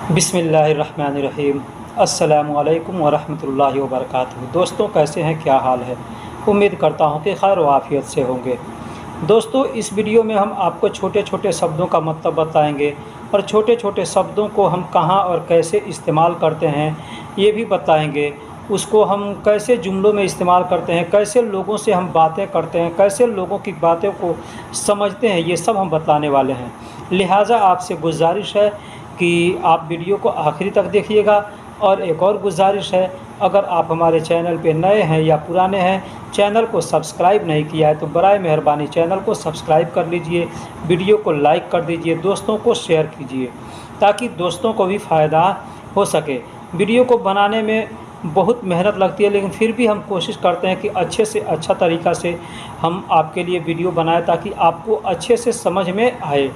बिस्मिल्लाहिर्रहमानिर्रहीम। अस्सलामुअलैकुम वरहमतुल्लाहि वबरकातुहू। दोस्तों, कैसे हैं, क्या हाल है? उम्मीद करता हूं कि खैर व आफियत से होंगे। दोस्तों, इस वीडियो में हम आपको छोटे छोटे शब्दों का मतलब बताएंगे और छोटे छोटे शब्दों को हम कहां और कैसे इस्तेमाल करते हैं ये भी बताएंगे। उसको हम कैसे जुमलों में इस्तेमाल करते हैं, कैसे लोगों से हम बातें करते हैं, कैसे लोगों की बातों को समझते हैं, ये सब हम बताने वाले हैं। लिहाजा आपसे गुजारिश है कि आप वीडियो को आखिरी तक देखिएगा। और एक और गुजारिश है, अगर आप हमारे चैनल पे नए हैं या पुराने हैं, चैनल को सब्सक्राइब नहीं किया है तो बराए मेहरबानी चैनल को सब्सक्राइब कर लीजिए, वीडियो को लाइक कर दीजिए, दोस्तों को शेयर कीजिए ताकि दोस्तों को भी फ़ायदा हो सके। वीडियो को बनाने में बहुत मेहनत लगती है, लेकिन फिर भी हम कोशिश करते हैं कि अच्छे से अच्छा तरीक़ा से हम आपके लिए वीडियो बनाएं ताकि आपको अच्छे से समझ में आए।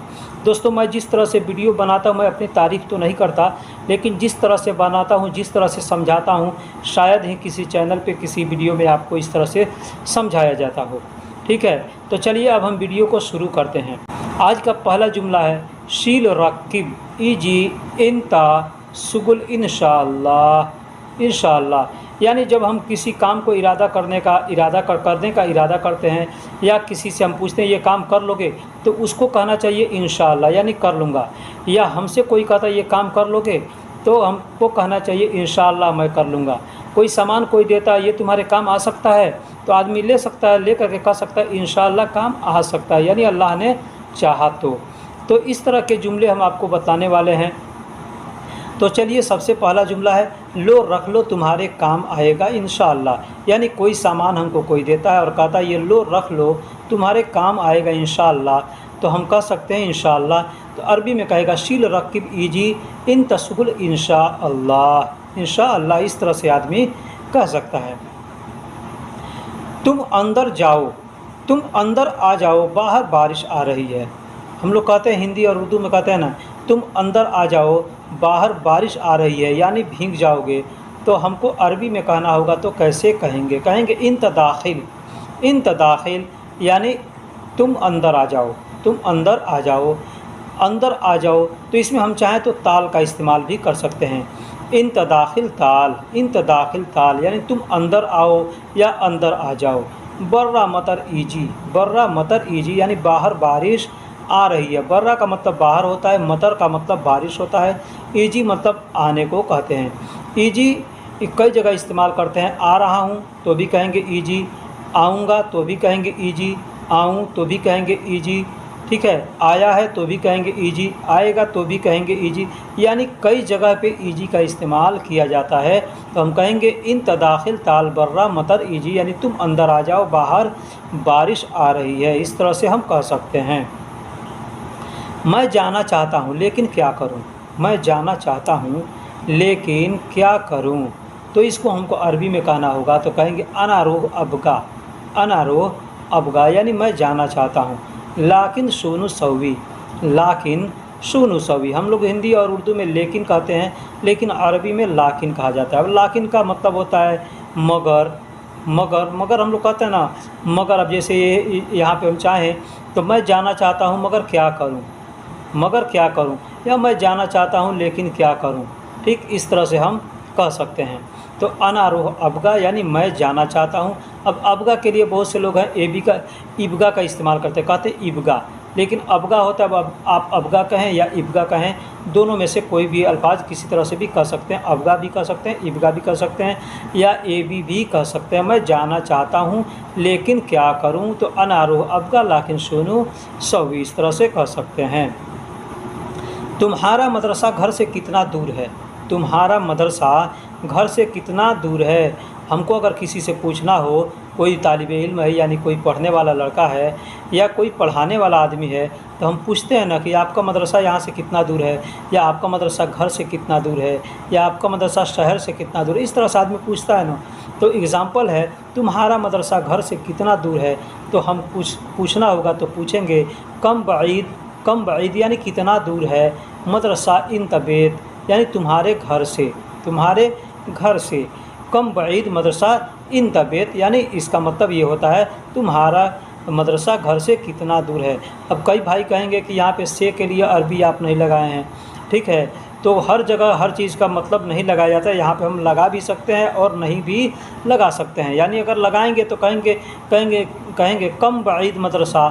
दोस्तों, मैं जिस तरह से वीडियो बनाता हूं, मैं अपनी तारीफ़ तो नहीं करता, लेकिन जिस तरह से बनाता हूं, जिस तरह से समझाता हूं, शायद ही किसी चैनल पे किसी वीडियो में आपको इस तरह से समझाया जाता हो। ठीक है, तो चलिए अब हम वीडियो को शुरू करते हैं। आज का पहला जुमला है शील रक्किब इजी इंता सुगुल इंशाअल्लाह। इंशाअल्लाह यानी जब हम किसी काम को करने का इरादा करते हैं या किसी से हम पूछते हैं ये काम कर लोगे, तो उसको कहना चाहिए इंशाअल्लाह यानी कर लूँगा। या हमसे कोई कहता है ये काम कर लोगे, तो हमको कहना चाहिए इंशाअल्लाह मैं कर लूँगा। कोई सामान कोई देता है ये तुम्हारे काम आ सकता है, तो आदमी ले सकता है, ले करके कह सकता है इंशाअल्लाह काम आ सकता है, यानी अल्लाह ने चाहा तो इस तरह के जुमले हम आपको बताने वाले हैं। तो चलिए, सबसे पहला जुमला है लो रख लो तुम्हारे काम आएगा इंशाअल्लाह। यानी कोई सामान हमको कोई देता है और कहता है ये लो रख लो तुम्हारे काम आएगा इंशाअल्लाह, तो हम कह सकते हैं इंशाअल्लाह। तो अरबी में कहेगा शील रकीब ईजी इन तसुगुल इंशाअल्लाह। इंशाअल्लाह इस तरह से आदमी कह सकता है। तुम अंदर जाओ, तुम अंदर आ जाओ, बाहर बारिश आ रही है। हम लोग कहते हैं हिंदी और उर्दू में कहते हैं ना, तुम अंदर आ जाओ बाहर बारिश आ रही है, यानी भीग जाओगे। तो हमको अरबी में कहना होगा, तो कैसे कहेंगे? कहेंगे इंतदाखिल। इंतदाखिल यानी तुम अंदर आ जाओ, तुम अंदर आ जाओ, अंदर आ जाओ। तो इसमें हम चाहें तो ताल का इस्तेमाल भी कर सकते हैं। इंतदाखिल ताल, इंतदाखिल ताल यानी तुम अंदर आओ या अंदर आ जाओ। बर्रा मतर ईजी, बर्रा मतर ईजी यानी बाहर बारिश आ रही है। बर्रा का मतलब बाहर होता है, मतर का मतलब बारिश होता है, ईजी मतलब आने को कहते हैं। ईजी कई जगह इस्तेमाल करते हैं। आ रहा हूँ तो भी कहेंगे ईजी, आऊँगा तो भी कहेंगे ईजी, आऊँ तो भी कहेंगे ईजी। ठीक है, आया है तो भी कहेंगे ईजी, आएगा तो भी कहेंगे ईजी, यानी कई जगह पे ईजी का इस्तेमाल किया जाता है। तो हम कहेंगे इन तदाखिल ताल बर्रा मतर ईजी यानी तुम अंदर आ जाओ बाहर बारिश आ रही है। इस तरह से हम कह सकते हैं। मैं जाना चाहता हूँ लेकिन क्या करूँ, मैं जाना चाहता हूँ लेकिन क्या करूँ। तो इसको हमको अरबी में कहना होगा, तो कहेंगे अनारोह अबगा, अनारोह अबगा यानी मैं जाना चाहता हूँ। लाकिन शुनु सवी, लाकिन शुनु सवी। हम लोग हिंदी और उर्दू में लेकिन कहते हैं, लेकिन अरबी में लाकिन कहा जाता है। अब लाकिन का मतलब होता है मगर, मगर मगर हम लोग कहते हैं ना, मगर। अब जैसे ये यहाँ पे हम चाहें तो मैं जाना चाहता हूँ मगर क्या करूँ, मगर क्या करूं, या मैं जाना चाहता हूं लेकिन क्या करूं। ठीक इस तरह से हम कह सकते हैं। तो अनारोह अबगा यानी मैं जाना चाहता हूं। अब अबगा के लिए बहुत से लोग हैं एबी का इबगा का इस्तेमाल करते हैं, कहते हैं इबगा, लेकिन अबगा होता है। अब आप अबगा कहें या इबगा कहें, दोनों में से कोई भी अल्फाज किसी तरह से भी कह सकते हैं। अबगा भी कह सकते हैं, इबगा भी कह सकते हैं, या एबी भी कह सकते हैं। मैं जाना चाहता हूं लेकिन क्या करूं, तो अनारोह अबगा लाकिन सुनू सवी, इस तरह से कह सकते हैं। तुम्हारा मदरसा घर से कितना दूर है, तुम्हारा मदरसा घर से कितना दूर है। हमको अगर किसी से पूछना हो, कोई तालिब इल्म है यानी कोई पढ़ने वाला लड़का है या कोई पढ़ाने वाला आदमी है, तो हम पूछते हैं ना कि आपका मदरसा यहाँ से कितना दूर है, या आपका मदरसा घर से कितना दूर है, या आपका मदरसा शहर से कितना दूर है। इस तरह से आदमी पूछता है ना। तो एग्ज़ाम्पल है तुम्हारा मदरसा घर से कितना दूर है, तो हम पूछना होगा तो पूछेंगे कम बईद, कम बईद यानी कितना दूर है। मदरसा इन तबेत यानी तुम्हारे घर से, तुम्हारे घर से। कम बईद मदरसा इन तबेत यानी इसका मतलब ये होता है तुम्हारा मदरसा घर से कितना दूर है। अब कई भाई कहेंगे कि यहाँ पे से के लिए अरबी आप नहीं लगाए हैं। ठीक है, तो तो हर जगह हर चीज़ का मतलब नहीं लगाया जाता है। यहाँ पे हम लगा भी सकते हैं और नहीं भी लगा सकते हैं। यानी अगर लगाएंगे तो कहेंगे कहेंगे कहेंगे कम बईद मदरसा,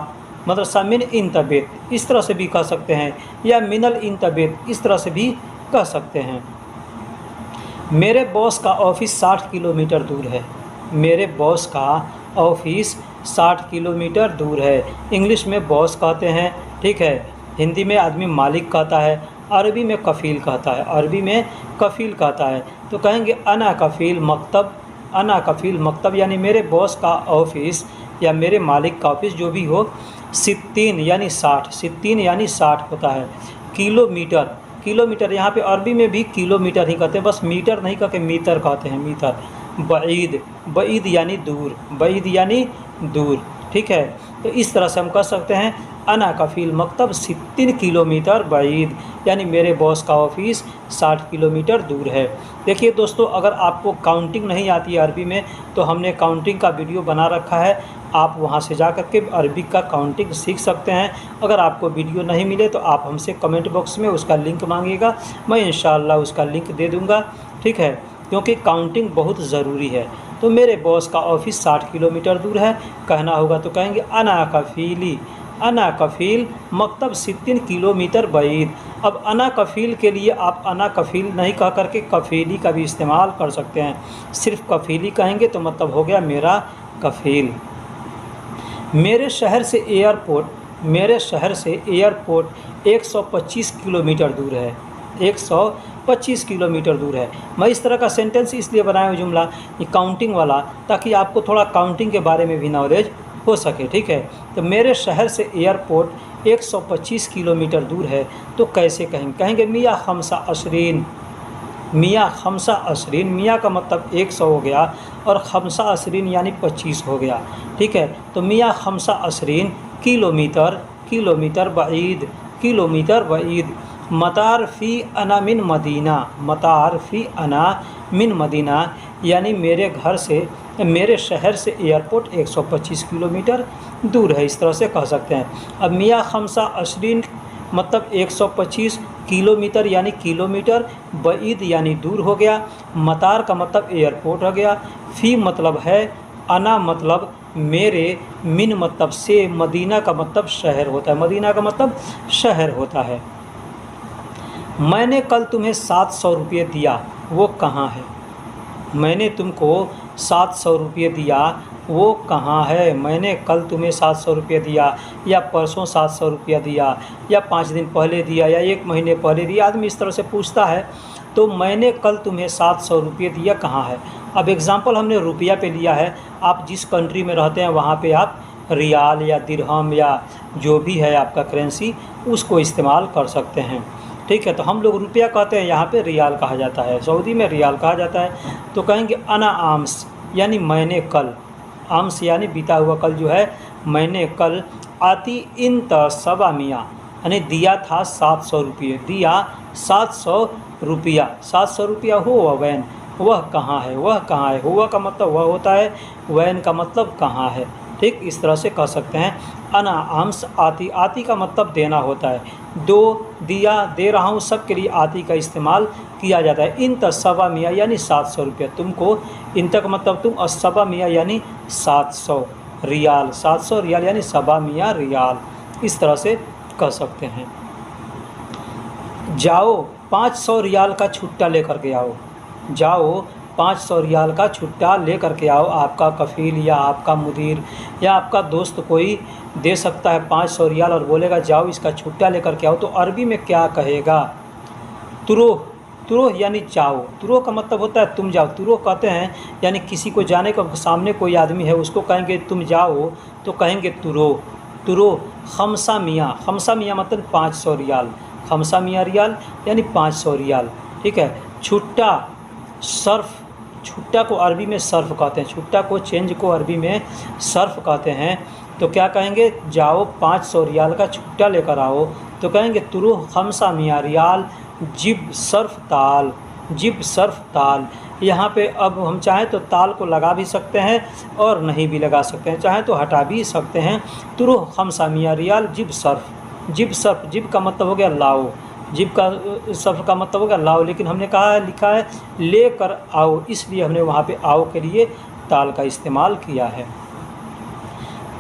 मदरसा मिन इंतबेत, इस तरह से भी कह सकते हैं, या मिनल इंतबेत, इस तरह से भी कह सकते हैं। मेरे बॉस का ऑफ़िस 60 किलोमीटर दूर है। मेरे बॉस का ऑफ़िस 60 किलोमीटर दूर है। इंग्लिश में बॉस कहते हैं, ठीक है। हिंदी में आदमी मालिक कहता है, अरबी में कफ़ील कहता है, अरबी में कफ़ील कहता है। तो कहेंगे अना कफ़ील मकतब, अना कफ़ील मकतब, यानी मेरे बॉस का ऑफ़िस या मेरे मालिक का ऑफ़िस जो भी हो, 60 यानी 60, 60 यानी 60 होता है। किलोमीटर, किलोमीटर यहाँ पे अरबी में भी किलोमीटर ही कहते हैं, बस मीटर नहीं कहते, मीटर कहते हैं, मीटर। बईद, बईद यानी दूर, बईद यानी दूर, ठीक है। तो इस तरह से हम कह सकते हैं अना कफ़ील मकतब 60 किलोमीटर बईद, यानी मेरे बॉस का ऑफ़िस 60 किलोमीटर दूर है। देखिए दोस्तों, अगर आपको काउंटिंग नहीं आती है अरबी में, तो हमने काउंटिंग का वीडियो बना रखा है, आप वहां से जा कर के अरबी का काउंटिंग सीख सकते हैं। अगर आपको वीडियो नहीं मिले तो आप हमसे कमेंट बॉक्स में उसका लिंक मांगिएगा, मैं इंशाअल्लाह उसका लिंक दे दूँगा, ठीक है, क्योंकि काउंटिंग बहुत ज़रूरी है। तो मेरे बॉस का ऑफ़िस 60 किलोमीटर दूर है कहना होगा तो कहेंगे अना कफ़ीली, अना कफ़ील मकतब 60 किलोमीटर बईद। अब अना कफ़ील के लिए आप अना कफ़ील नहीं कह करके कफ़ीली का भी इस्तेमाल कर सकते हैं। सिर्फ कफ़ीली कहेंगे तो मतलब हो गया मेरा कफ़ील। मेरे शहर से एयरपोर्ट, मेरे शहर से एयरपोर्ट 125 किलोमीटर दूर है, 125 किलोमीटर दूर है। मैं इस तरह का सेंटेंस इसलिए बनाया हूँ जुमला ये काउंटिंग वाला, ताकि आपको थोड़ा काउंटिंग के बारे में भी नॉलेज हो सके, ठीक है। तो मेरे शहर से एयरपोर्ट 125 किलोमीटर दूर है, तो कैसे कहेंगे? कहेंगे मियाँ खमसा अशरीन, मियाँ खमसा अशरीन, मियाँ का मतलब 100 हो गया और खमसा अशरीन यानी 25 हो गया, ठीक है। तो मियाँ खमसा अशरीन किलोमीटर, किलोमीटर बईद, किलोमीटर बईद। मतार फ़ी अना मिन मदीना, मतार फ़ी अना मिन मदीना, यानी मेरे घर से, मेरे शहर से एयरपोर्ट 125 किलोमीटर दूर है, इस तरह से कह सकते हैं। अब मियाँ खमसा अशरीन मतलब 125 किलोमीटर यानी किलोमीटर, बईद यानी दूर हो गया, मतार का मतलब एयरपोर्ट हो गया, फ़ी मतलब है, अना मतलब मेरे, मिन मतलब से, मदीना का मतलब शहर होता है, मदीना का मतलब शहर होता है। मैंने कल तुम्हें 700 रुपये दिया, वो कहाँ है? मैंने तुमको 700 रुपये दिया, वो कहाँ है? मैंने कल तुम्हें 700 रुपये दिया, या परसों 700 रुपया दिया, या 5 दिन पहले दिया, या 1 महीने पहले दिया। आदमी इस तरह से पूछता है। तो मैंने कल तुम्हें 700 रुपये दिया कहाँ है? अब एग्ज़ाम्पल हमने रुपया पे लिया है, आप जिस कंट्री में रहते हैं वहाँ पे आप रियाल या दिरहम या जो भी है आपका करेंसी, उसको इस्तेमाल कर सकते हैं, ठीक है। तो हम लोग रुपया कहते हैं, यहाँ पे रियाल कहा जाता है, सऊदी में रियाल कहा जाता है। तो कहेंगे अना आम्स, यानी मैंने कल, आम्स यानी बीता हुआ कल जो है, मैंने कल आती इन तसबा मियाँ, यानी दिया था 700 रुपये, दिया 700 रुपया, 700 रुपया हो वैन, वह कहाँ है? वह कहाँ है? हुआ का मतलब वह होता है, वैन का मतलब कहाँ है, ठीक। इस तरह से कह सकते हैं अना आम्स आती, आती का मतलब देना होता है, दो, दिया, दे रहा हूँ, सब के लिए आती का इस्तेमाल किया जाता है। इन तसबा मियाँ यानी 700 रुपया, तुमको, इन तक मतलब तुम, असबा मियाँ यानी 700 रियाल, 700 रियाल यानी सबा मियाँ रियाल, इस तरह से कह सकते हैं। जाओ 500 रियाल का छुट्टा लेकर के आओ, जाओ 500 रियाल का छुट्टा लेकर के आओ। आपका कफ़ील या आपका मुदीर या आपका दोस्त कोई दे सकता है 500 रियाल और बोलेगा जाओ इसका छुट्टा लेकर के आओ, तो अरबी में क्या कहेगा? तुरोह, तुरोह यानी जाओ, तुरोह का मतलब होता है तुम जाओ, तुरोह कहते हैं यानी किसी को जाने का, सामने कोई आदमी है उसको कहेंगे तुम जाओ तो कहेंगे तुरोह, तुरोह। खमसा मियाँ, खमसा मियाँ मतलब 500 रियाल, खमसा मियाँ रियाल यानी 500 रियाल, ठीक है। छुट्टा, सर्फ, छुट्टा को अरबी में सर्फ कहते हैं, छुट्टा को, चेंज को अरबी में सर्फ कहते हैं। तो क्या कहेंगे? जाओ 500 रियाल का छुट्टा लेकर आओ, तो कहेंगे तुरुह खमसा मियाँ रियाल जिब सर्फ ताल, जिब सर्फ ताल। यहाँ पे अब हम चाहें तो ताल को लगा भी सकते हैं और नहीं भी लगा सकते हैं, चाहें तो हटा भी सकते हैं। तुरुह खमसा मियाँ रियाल जिब सर्फ, जिब सर्फ, जिब का मतलब हो गया लाओ, जीभ का शब्द का मतलब होगा लाओ, लेकिन हमने कहा है, लिखा है लेकर आओ, इसलिए हमने वहाँ पे आओ के लिए ताल का इस्तेमाल किया है।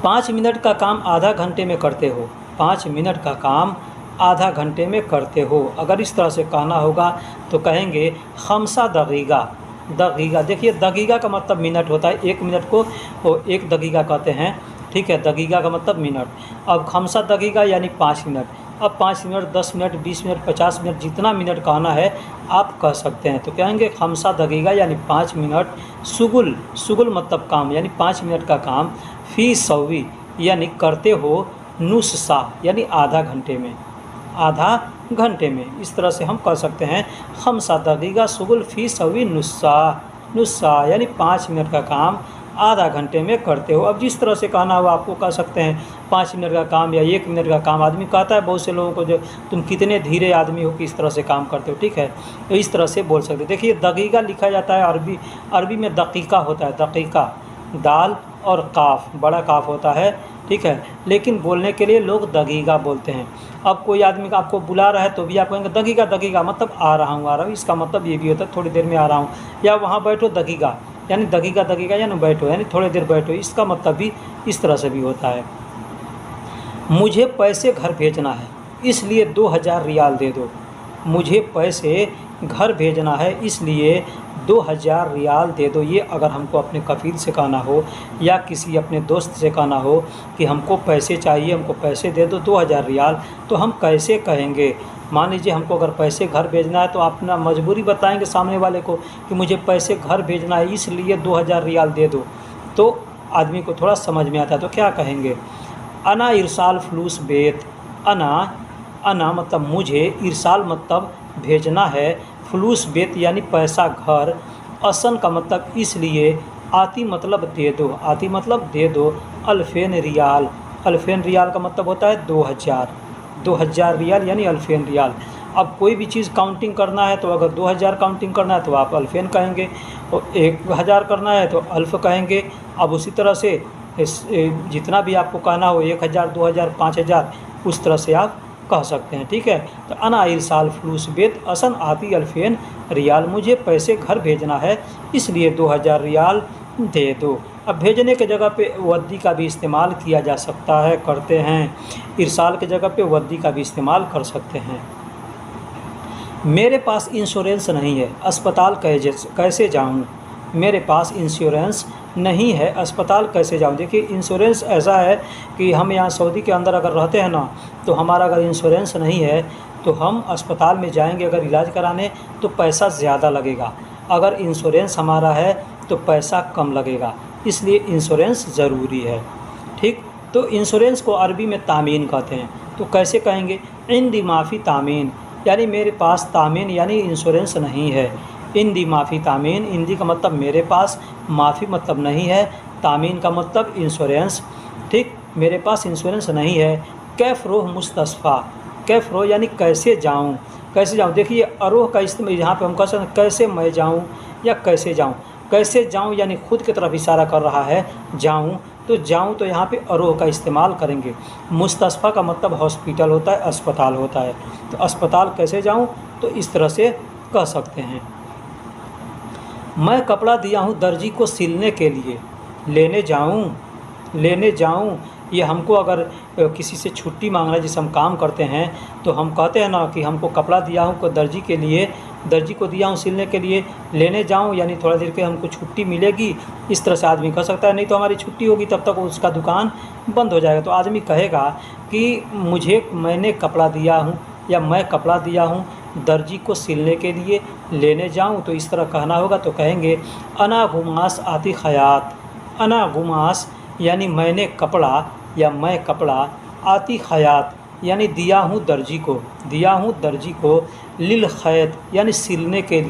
5 मिनट का काम आधा घंटे में करते हो। 5 मिनट का काम आधा घंटे में करते हो। अगर इस तरह से कहना होगा तो कहेंगे खमसा दगीगा। दगीगा, देखिए दगीगा का मतलब मिनट होता है, 1 मिनट को वो 1 दगीगा कहते हैं, ठीक है। दगीगा का मतलब मिनट। अब खमसा दगीगा यानी 5 मिनट। अब 5 मिनट, 10 मिनट, 20 मिनट, 50 मिनट, जितना मिनट कहना है आप कह सकते हैं। तो कहेंगे खमसा दगीगा यानी 5 मिनट, शुगुल, शुगुल मतलब काम यानी 5 मिनट का काम, फ़ी सौवी यानी करते हो, नुस सा यानी आधा घंटे में, आधा घंटे में। इस तरह से हम कह सकते हैं खमसा दगीगा शुगुल फ़ी सौवी नुस्सा, नुस्सा यानी 5 मिनट का काम आधा घंटे में करते हो। अब जिस तरह से कहना हो आपको कह सकते हैं 5 मिनट का काम या 1 मिनट का काम। आदमी कहता है बहुत से लोगों को, जो तुम कितने धीरे आदमी हो कि इस तरह से काम करते हो, ठीक है। तो इस तरह से बोल सकते हैं। देखिए दगीगा लिखा जाता है अरबी में दकीका होता है, दकीका, दाल और काफ, बड़ा काफ होता है, ठीक है। लेकिन बोलने के लिए लोग दगीगा बोलते हैं। अब कोई आदमी का आपको बुला रहा है तो भी आप कहेंगे दगीगा, दगीगा मतलब आ रहा हूँ, आ रहा हूँ। इसका मतलब ये भी होता है थोड़ी देर में आ रहा हूँ। या वहाँ बैठो दगीगा यानी दगीगा, दगीगा यानी बैठो यानी थोड़ी देर बैठो, इसका मतलब भी इस तरह से भी होता है। मुझे पैसे घर भेजना है इसलिए 2000 रियाल दे दो। मुझे पैसे घर भेजना है इसलिए 2000 रियाल दे दो। ये अगर हमको अपने कफ़ील से कहना हो या किसी अपने दोस्त से कहना हो कि हमको पैसे चाहिए, हमको पैसे दे दो 2000 रियाल, तो हम कैसे कहेंगे। मान लीजिए हमको अगर पैसे घर भेजना है तो अपना मजबूरी बताएंगे सामने वाले को कि मुझे पैसे घर भेजना है इसलिए 2000 रियाल दे दो, तो आदमी को थोड़ा समझ में आता है। तो क्या कहेंगे, अना इरसाल फ्लूस बेत। अना मतलब मुझे, इरसाल मतलब भेजना है, फ्लूस बेत यानी पैसा घर, असन का मतलब इसलिए, आती मतलब दे दो, आती मतलब दे दो, अल्फेन रियाल, अल्फेन रियाल का मतलब होता है 2000, 2000 रियाल यानी अल्फेन रियाल। अब कोई भी चीज़ काउंटिंग करना है तो अगर 2000 काउंटिंग करना है तो आप अल्फेन कहेंगे, और 1000 करना है तो अल्फ कहेंगे। अब उसी तरह से जितना भी आपको कहना हो 1000, 2000, 5000, उस तरह से आप कह सकते हैं, ठीक है। तो अना इरसाल फ्लूस बेत असन आती अल्फेन रियाल, मुझे पैसे घर भेजना है इसलिए 2000 रियाल दे दो। अब भेजने के जगह पे वद्दी का भी इस्तेमाल किया जा सकता है, करते हैं। इरसाल के जगह पे वद्दी का भी इस्तेमाल कर सकते हैं। मेरे पास इंश्योरेंस नहीं है, अस्पताल कैसे जाऊँ। मेरे पास इंश्योरेंस नहीं है, अस्पताल कैसे जाऊँ। देखिए इंश्योरेंस ऐसा है कि हम यहाँ सऊदी के अंदर अगर रहते हैं ना, तो हमारा अगर इंश्योरेंस नहीं है तो हम अस्पताल में जाएंगे अगर इलाज कराने तो पैसा ज़्यादा लगेगा। अगर इंश्योरेंस हमारा है तो पैसा कम लगेगा, इसलिए इंश्योरेंस ज़रूरी है, ठीक। तो इंश्योरेंस को अरबी में तामीन कहते हैं। तो कैसे कहेंगे, इंदी माफ़ी तामीन, यानी मेरे पास तामीन यानी इंश्योरेंस नहीं है। इंदी माफ़ी तामीन, इंदी का मतलब मेरे पास, माफ़ी मतलब नहीं है, तामीन का मतलब इंश्योरेंस, ठीक। मेरे पास इंश्योरेंस नहीं है। कैफ़ रोह मुस्तस्फ़ा, कैफ़ रोह यानी कैसे जाऊँ, कैसे जाऊँ। देखिए अरोह का इस्तेमाल यहाँ पे हम कह सकते हैं कैसे मैं जाऊँ या कैसे जाऊँ। कैसे जाऊँ यानी खुद की तरफ इशारा कर रहा है, जाऊँ, तो जाऊँ तो यहाँ पे अरोह का इस्तेमाल करेंगे। मुस्तस्फ़ा का मतलब हॉस्पिटल होता है, अस्पताल होता है। तो अस्पताल कैसे जाऊँ, तो इस तरह से कह सकते हैं। मैं कपड़ा दिया हूँ दर्जी को सिलने के लिए, लेने जाऊँ। ये हमको अगर किसी से छुट्टी मांगना है, जिसे हम काम करते हैं, तो हम कहते हैं ना कि हमको कपड़ा दिया हूँ को दर्जी के लिए, दर्जी को दिया हूँ सिलने के लिए, लेने जाऊँ यानी थोड़ा देर के हमको छुट्टी मिलेगी, इस तरह से आदमी कह सकता है। नहीं तो हमारी छुट्टी होगी तब तक उसका दुकान बंद हो जाएगा। तो आदमी कहेगा कि मैंने कपड़ा दिया हूँ या मैं कपड़ा दिया हूँ दर्जी को सिलने के लिए, लेने जाऊँ, तो इस तरह कहना होगा। तो कहेंगे अना गुमास आती खयात। अना गुमास यानी मैंने कपड़ा या मैं कपड़ा, आती खयात यानी दिया हूँ दर्जी को, दिया हूँ दर्जी को, लिल खैत यानी सिलने के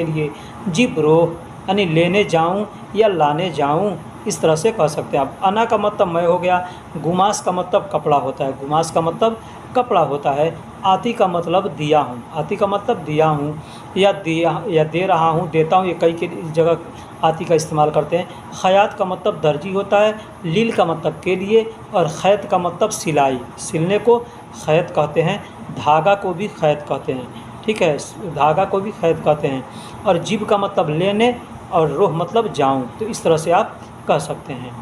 लिए, जिब्रोह यानी लेने जाऊँ या लाने जाऊँ, इस तरह से कह सकते हैं आप। अना का मतलब मैं हो गया, गुमास का मतलब कपड़ा होता है, गुमास का मतलब कपड़ा होता है। आती का मतलब दिया हूँ, आती का मतलब दिया हूँ, या दे रहा हूँ, देता हूँ, ये कई के जगह आती का इस्तेमाल करते हैं। ख़यात का मतलब दर्जी होता है, लील का मतलब के लिए, और खैत का मतलब सिलाई, सिलने को खैत कहते हैं, धागा को भी खैत कहते हैं, ठीक है, धागा को भी खैत कहते हैं। और जिब का मतलब लेने, और रोह मतलब जाऊँ, तो इस तरह से आप कह सकते हैं।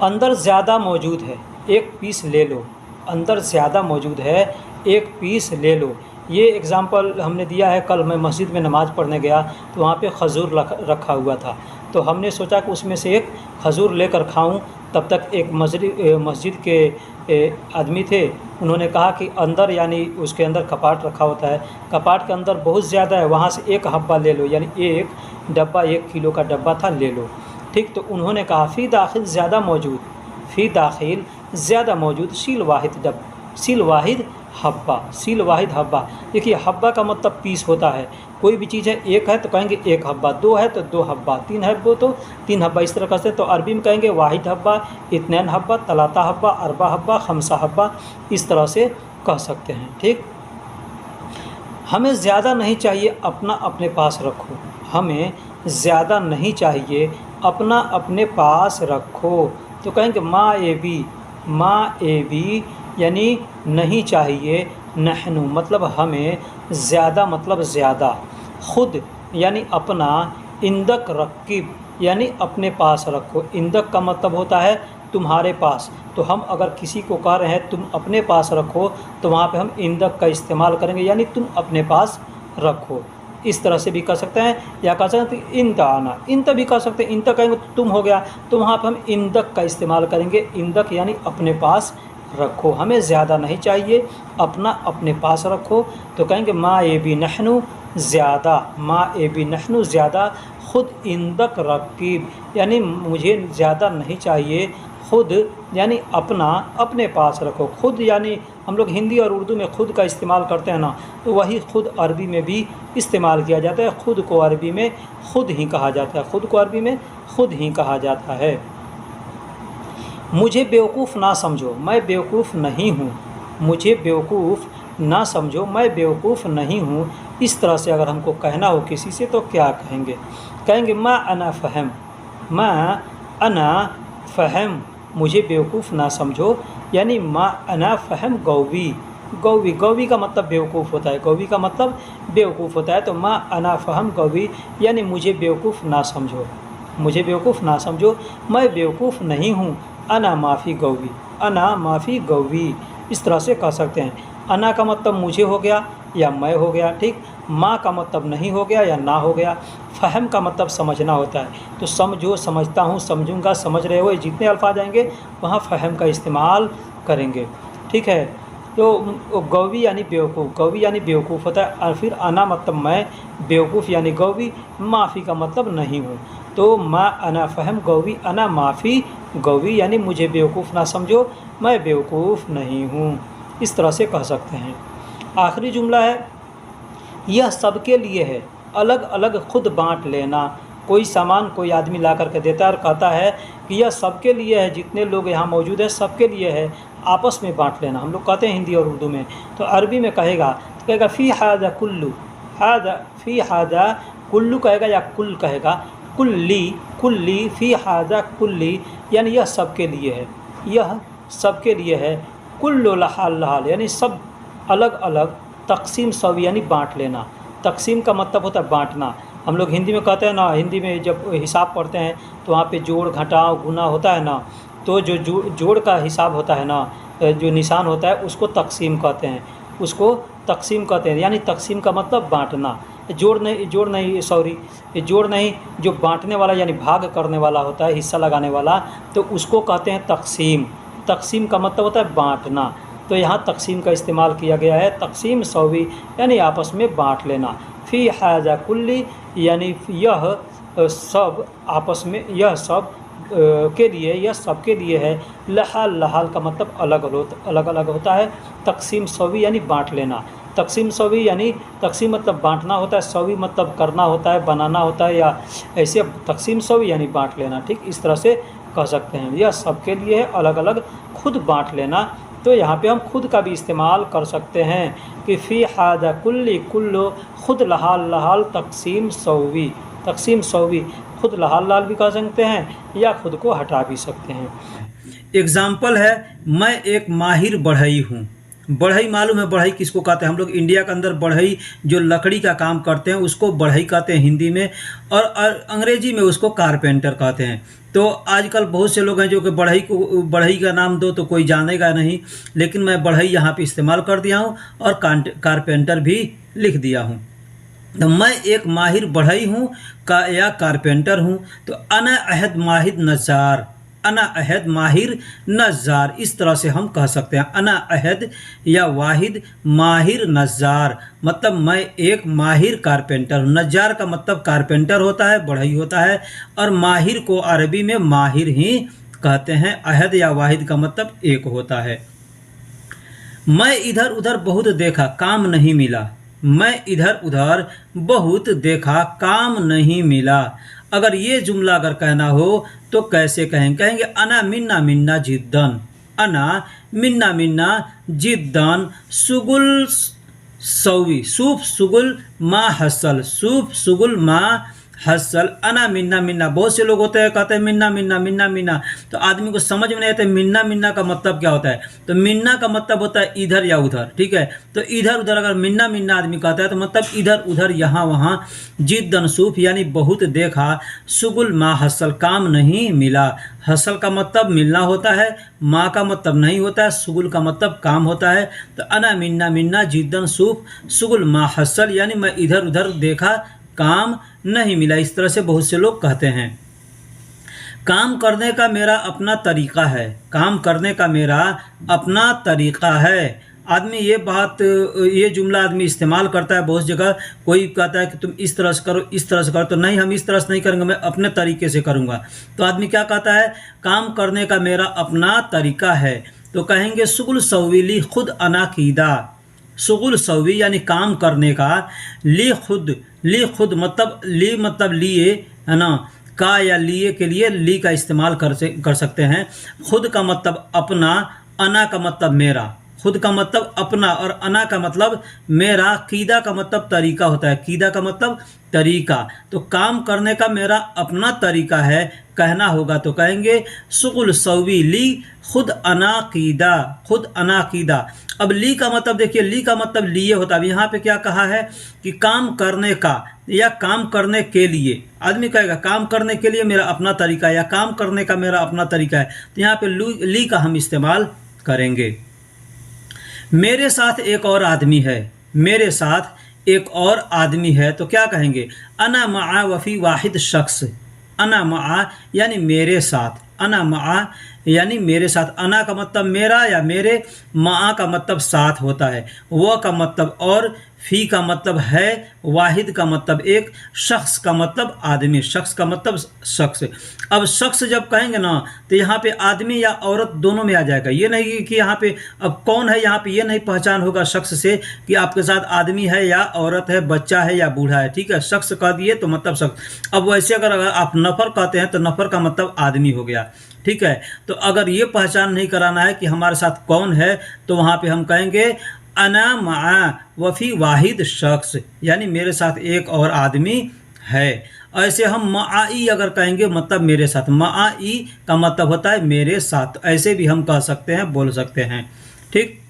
अंदर ज़्यादा मौजूद है, एक पीस ले लो, अंदर ज़्यादा मौजूद है, एक पीस ले लो। ये एग्ज़ाम्पल हमने दिया है, कल मैं मस्जिद में नमाज़ पढ़ने गया तो वहाँ पे खजूर रखा हुआ था, तो हमने सोचा कि उसमें से एक खजूर लेकर खाऊं। तब तक एक मस्जिद के आदमी थे, उन्होंने कहा कि अंदर, यानी उसके अंदर कपाट रखा होता है, कपाट के अंदर बहुत ज़्यादा है, वहाँ से एक हब्बा ले लो, यानी एक डब्बा, 1 किलो का डब्बा था, ले लो। ठीक, तो उन्होंने कहा फ़ी दाखिल ज़्यादा मौजूद, फ़ी दाखिल ज़्यादा मौजूद, सील वाहिद हब्बा, सील वाहिद हब्बा। देखिए, हब्बा का मतलब पीस होता है, कोई भी चीज़ है, एक है तो कहेंगे एक हब्बा, दो है तो 2 हब्बा, 3 हब्बो तो 3 हब्बा, इस तरह कहते हैं। तो अरबी में कहेंगे वाहिद हब्बा, इत्नैन हब्बा, तलाता हब्बा, अरबा हब्बा, खमसा हब्बा, इस तरह से कह सकते हैं। ठीक, हमें ज़्यादा नहीं चाहिए, अपना अपने पास रखो, हमें ज़्यादा नहीं चाहिए, अपना अपने पास रखो। तो कहेंगे माँ ए बी, माँ ए बी यानी नहीं चाहिए, नहनु मतलब हमें, ज़्यादा मतलब ज़्यादा, खुद यानी अपना, इंदक रकीब यानी अपने पास रखो। इंदक का मतलब होता है तुम्हारे पास, तो हम अगर किसी को कह रहे हैं तुम अपने पास रखो, तो वहाँ पे हम इंदक का इस्तेमाल करेंगे, यानी तुम अपने पास रखो। इस तरह से भी कह सकते हैं, या कह सकते हैं इंत आना, इंत भी कह सकते हैं, इंत कहेंगे तो तुम हो गया, तो वहाँ पे हम इंदक का इस्तेमाल करेंगे, इंदक यानी अपने पास रखो, हमें ज़्यादा नहीं चाहिए, अपना अपने पास रखो। तो कहेंगे माँ ए बी नहनु ज़्यादा, माँ ए बी नहनु ज़्यादा, ख़ुद इंदक रकीब यानी मुझे ज़्यादा नहीं चाहिए, खुद यानी अपना अपने पास रखो। खुद यानी हम लोग हिंदी और उर्दू में खुद का इस्तेमाल करते हैं ना, तो वही खुद अरबी में भी इस्तेमाल किया जाता है। खुद को अरबी में खुद ही कहा जाता है, खुद को अरबी में खुद ही कहा जाता है। मुझे बेवकूफ़ ना समझो, मैं बेवकूफ़ नहीं हूँ, मुझे बेवकूफ़ ना समझो, मैं बेवकूफ़ नहीं हूँ। इस तरह से अगर हमको कहना हो किसी से तो क्या कहेंगे? कहेंगे मा अना फ़हम, मा अना फ़हम, मुझे बेवकूफ़ ना समझो, यानी मा अना फ़हम गौवी, गौवी, गौवी का मतलब बेवकूफ़ होता है, गौवी का मतलब बेवकूफ़ होता है। तो मा अना फ़हम गौवी यानी मुझे बेवकूफ़ ना समझो, मुझे बेवकूफ़ ना समझो, मैं बेवकूफ़ नहीं हूँ। अना माफ़ी गौवी, अना माफ़ी गौवी, इस तरह से कह सकते हैं। अना का मतलब मुझे हो गया या मैं हो गया, ठीक। माँ का मतलब नहीं हो गया या ना हो गया। फ़हम का मतलब समझना होता है, तो समझो, समझता हूँ, समझूंगा, समझ रहे हो, जितने अल्फाज आएंगे वहाँ फ़हम का इस्तेमाल करेंगे, ठीक है। तो गौवी यानी बेवकूफ़, गौवी यानी बेवकूफ़ होता है। और फिर अना मतलब मैं, बेवकूफ़ यानी गौवी, माफ़ी का मतलब नहीं हूँ। तो माँ अना फ़हम गौवी, अना माफ़ी गौवी यानी मुझे बेवकूफ़ ना समझो, मैं बेवकूफ़ नहीं हूँ। इस तरह से कह सकते हैं। आखिरी जुमला है, यह सबके लिए है, अलग अलग खुद बांट लेना। कोई सामान कोई आदमी ला करके देता है और कहता है कि यह सबके लिए है, जितने लोग यहाँ मौजूद हैं सबके लिए है, आपस में बांट लेना। हम लोग कहते हैं हिंदी और उर्दू में, तो अरबी में कहेगा तो कहेगा फ़ी हादा कुल्लू, हादा फ़ी हादा कुल्लू कहेगा या कुल कहेगा, कुल्ली, कुल्ली, फ़ी हादा कुल्ली यानी यह सबके लिए है, यह सबके लिए है। कुल्लु लहाल लहाल यानी सब अलग अलग। तकसीम सवी यानी बांट लेना, तकसीम का मतलब होता है बांटना। हम लोग हिंदी में कहते हैं ना, हिंदी में जब हिसाब पढ़ते हैं तो वहाँ पे जोड़ घटाव गुना होता है ना, तो जो जोड़ का हिसाब होता है ना, जो निशान होता है उसको तकसीम कहते हैं, उसको तकसीम कहते हैं। यानी तकसीम का मतलब बांटना, जोड़ नहीं सॉरी, जोड़ नहीं, जो बांटने वाला यानी भाग करने वाला होता है, हिस्सा लगाने वाला, तो उसको कहते हैं तकसीम। तकसीम का मतलब होता है बांटना, तो यहाँ तकसीम का इस्तेमाल किया गया है। तकसीम सवी यानी आपस में बांट लेना। फ़ी हाजा कुल्ली यानी यह सब आपस में, यह सब के लिए, यह सब के लिए है। लहाल, लहाल का मतलब अलग अलग होता है। तकसीम सवी यानी बांट लेना। तकसीम सवी यानी तकसीम मतलब बांटना होता है, सवी मतलब करना होता है, बनाना होता है, या ऐसे तकसीम सवी यानी बांट लेना, ठीक। इस तरह से कह सकते हैं। यह सबके लिए है, अलग अलग खुद बांट लेना, तो यहाँ पे हम खुद का भी इस्तेमाल कर सकते हैं कि फ़ी हादा कुल्ली कुल्लो खुद लहाल लहाल तकसीम सौवी, तकसीम सौवी खुद लहाल लहाल भी कह सकते हैं या खुद को हटा भी सकते हैं। एग्ज़ाम्पल है, मैं एक माहिर बढ़ई हूँ। बढ़ई मालूम है बढ़ई किसको कहते हैं? हम लोग इंडिया के अंदर बढ़ई जो लकड़ी का काम करते हैं उसको बढ़ई कहते हैं हिंदी में, और अंग्रेजी में उसको कारपेंटर कहते हैं। तो आजकल बहुत से लोग हैं जो कि बढ़ई का नाम दो तो कोई जानेगा नहीं, लेकिन मैं बढ़ई यहाँ पे इस्तेमाल कर दिया हूँ और कारपेंटर भी लिख दिया हूँ। तो मैं एक माहिर बढ़ई हूँ का या कारपेंटर हूँ। तो अना अहद माहिर नज़ार, अना अहद माहिर नज़ार, इस तरह से हम कह सकते हैं। अना अहद या वाहिद माहिर नज़ार, मतलब मैं एक माहिर कारपेंटर हूँ। नज़ार का मतलब कारपेंटर होता है, बढ़ई होता है, और माहिर को अरबी में माहिर ही कहते हैं। अहद या वाहिद का मतलब एक होता है। मैं इधर उधर बहुत देखा काम नहीं मिला, मैं इधर उधर बहुत देखा काम नहीं मिला। अगर ये जुमला अगर कहना हो तो कैसे कहेंगे? अना मिन्ना मिन्ना जिद्दन, अना मिन्ना मिन्ना जिद्दन सुगुल सौवी, सूफ सुगुल मा हसल, सूफ सुगुल मा हसल, अना मिन्ना मिन्ना। बहुत से लोग होते हैं कहते हैं मिन्ना मिन्ना मिन्ना मिन्ना, तो आदमी को समझ में नहीं आता मिन्ना मिन्ना का मतलब क्या होता है। तो मिन्ना का मतलब होता है इधर या उधर, ठीक है। तो इधर उधर अगर मिन्ना मिन्ना आदमी कहता है तो मतलब इधर उधर यहाँ वहाँ। जिद्दन सूफ यानी बहुत देखा, सुगुल मा हसल काम नहीं मिला। हसल का मतलब मिलना होता है, माँ का मतलब नहीं होता है, सुगुल का मतलब काम होता है। तो अना मिन्ना मिन्ना जिद्दन सूफ सुगुल मा हसल यानी मैं इधर उधर देखा काम नहीं मिला। इस तरह से बहुत से लोग कहते हैं। काम करने का मेरा अपना तरीका है, काम करने का मेरा अपना तरीका है। आदमी ये जुमला आदमी इस्तेमाल करता है बहुत जगह। कोई कहता है कि तुम इस तरह से करो, इस तरह से करो, तो नहीं हम इस तरह से नहीं करेंगे, मैं अपने तरीके से करूँगा। तो आदमी क्या कहता है? काम करने का मेरा अपना तरीका है। तो कहेंगे सुगुल सौवीली खुद अनाकीदा, सुगुल सौवी यानी काम करने का, ली खुद मतलब ली मतलब लिए है ना, का या लिए के लिए ली का इस्तेमाल कर सकते हैं। खुद का मतलब अपना, अना का मतलब मेरा, खुद का मतलब अपना और अना का मतलब मेरा। कीदा का मतलब तरीका होता है, कीदा का मतलब तरीका। तो काम करने का मेरा अपना तरीका है कहना होगा तो कहेंगे सुगुल सौवी ली खुद अनाकीदा, खुद अनाकीदा। अब ली का मतलब देखिए, ली का मतलब लिए होता है। अब यहाँ पे क्या कहा है कि काम करने का या काम करने के लिए। आदमी कहेगा काम करने के लिए मेरा अपना तरीका है या काम करने का मेरा अपना तरीका है, तो यहाँ पे ली का हम इस्तेमाल करेंगे। मेरे साथ एक और आदमी है, मेरे साथ एक और आदमी है, तो क्या कहेंगे? अना मआ वफ़ी वाहिद शख्स, अना मआ यानी मेरे साथ, अना मआ यानी मेरे साथ। अना का मतलब मेरा या मेरे, मआ का मतलब साथ होता है, वह का मतलब और, फ़ी का मतलब है, वाहिद का मतलब एक, शख्स का मतलब आदमी, शख्स का मतलब शख्स। अब शख्स जब कहेंगे ना तो यहाँ पे आदमी या औरत दोनों में आ जाएगा। ये नहीं कि यहाँ पे अब कौन है, यहाँ पे ये नहीं पहचान होगा शख्स से कि आपके साथ आदमी है या औरत है, बच्चा है या बूढ़ा है, ठीक है। शख्स कह दिए तो मतलब शख्स। अब वैसे अगर आप नफ़र कहते हैं तो नफ़र का मतलब आदमी हो गया, ठीक है। तो अगर ये पहचान नहीं कराना है कि हमारे साथ कौन है तो वहाँ पे हम कहेंगे अना मआ वफ़ी वाहिद शख्स यानी मेरे साथ एक और आदमी है। ऐसे हम मआई अगर कहेंगे मतलब मेरे साथ, मआई का मतलब होता है मेरे साथ, ऐसे भी हम कह सकते हैं, बोल सकते हैं, ठीक।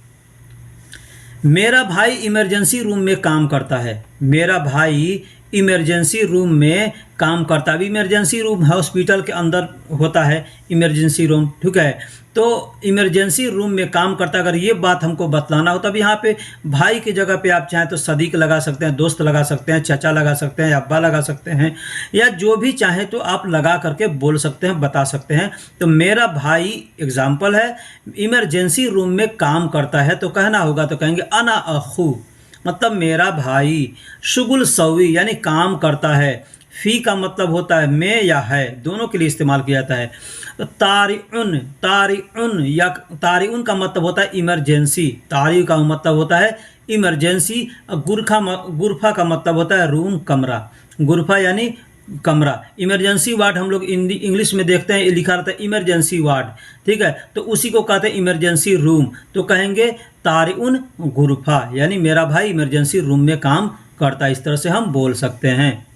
मेरा भाई इमरजेंसी रूम में काम करता है, मेरा भाई इमरजेंसी रूम में काम करता है। इमरजेंसी रूम हॉस्पिटल के अंदर होता है इमरजेंसी रूम, ठीक है। तो इमरजेंसी रूम में काम करता है। अगर ये बात हमको बतलाना हो तब यहाँ पे भाई की जगह पे आप चाहें तो सदीक लगा सकते हैं, दोस्त लगा सकते हैं, चाचा लगा सकते हैं, अब्बा लगा सकते हैं, या जो भी चाहें तो आप लगा करके बोल सकते हैं, बता सकते हैं। तो मेरा भाई एग्जाम्पल है, इमरजेंसी रूम में काम करता है तो कहना होगा तो कहेंगे अना अखू मतलब मेरा भाई, शुगुल सवी यानी काम करता है, फ़ी का मतलब होता है मैं या है, दोनों के लिए इस्तेमाल किया जाता है। तो तारिउन या तारिउन का मतलब होता है इमरजेंसी, तारी का मतलब होता है इमरजेंसी। गुरफा का मतलब होता है रूम, कमरा। गुरफा यानी कमरा। इमरजेंसी वार्ड हम लोग इंग्लिश में देखते हैं, लिखा रहता है इमरजेंसी वार्ड, ठीक है, तो उसी को कहते हैं इमरजेंसी रूम। तो कहेंगे तारिउन गुरफा, यानी मेरा भाई इमरजेंसी रूम में काम करता है, इस तरह से हम बोल सकते हैं।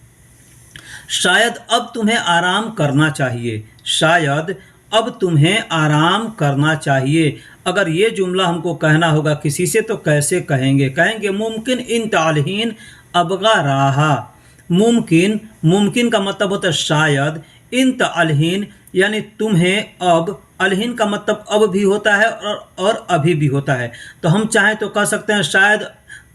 शायद अब तुम्हें आराम करना चाहिए, शायद अब तुम्हें आराम करना चाहिए। अगर ये जुमला हमको कहना होगा किसी से तो कैसे कहेंगे? कहेंगे मुमकिन इन तालहीन अबगा राहा। मुमकिन, मुमकिन का मतलब होता है शायद, इन तालहीन यानी तुम्हें अब, अलहीन का मतलब अब भी होता है और अभी भी होता है। तो हम चाहें तो कह सकते हैं शायद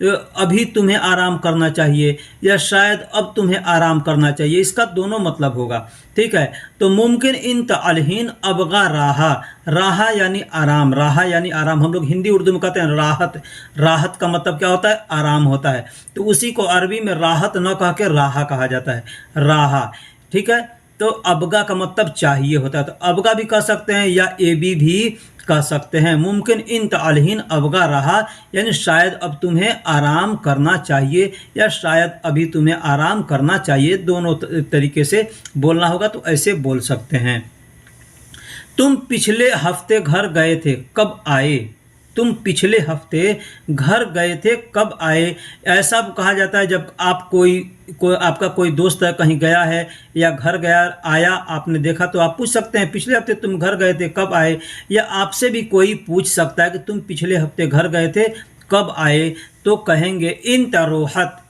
अभी तुम्हें आराम करना चाहिए या शायद अब तुम्हें आराम करना चाहिए, इसका दोनों मतलब होगा, ठीक है। तो मुमकिन इन तालहीन अबगा राहा, राहा यानी आराम, राहा यानी आराम। हम लोग हिंदी उर्दू में कहते हैं राहत, राहत का मतलब क्या होता है? आराम होता है। तो उसी को अरबी में राहत न कह के राहा कहा जाता है, राहा, ठीक है। तो अबगा का मतलब चाहिए होता है, तो अबगा भी कह सकते हैं या एबी भी कह सकते हैं। मुमकिन इन तालहीन अबगा रहा यानी शायद अब तुम्हें आराम करना चाहिए या शायद अभी तुम्हें आराम करना चाहिए, दोनों तरीके से बोलना होगा, तो ऐसे बोल सकते हैं। तुम पिछले हफ्ते घर गए थे, कब आए? तुम पिछले हफ्ते घर गए थे, कब आए? ऐसा कहा जाता है जब आप कोई आपका कोई दोस्त है कहीं गया है या घर गया आया आपने देखा, तो आप पूछ सकते हैं पिछले हफ्ते तुम घर गए थे, कब आए? या आपसे भी कोई पूछ सकता है कि तुम पिछले हफ्ते घर गए थे, कब आए? तो कहेंगे इन तरोहत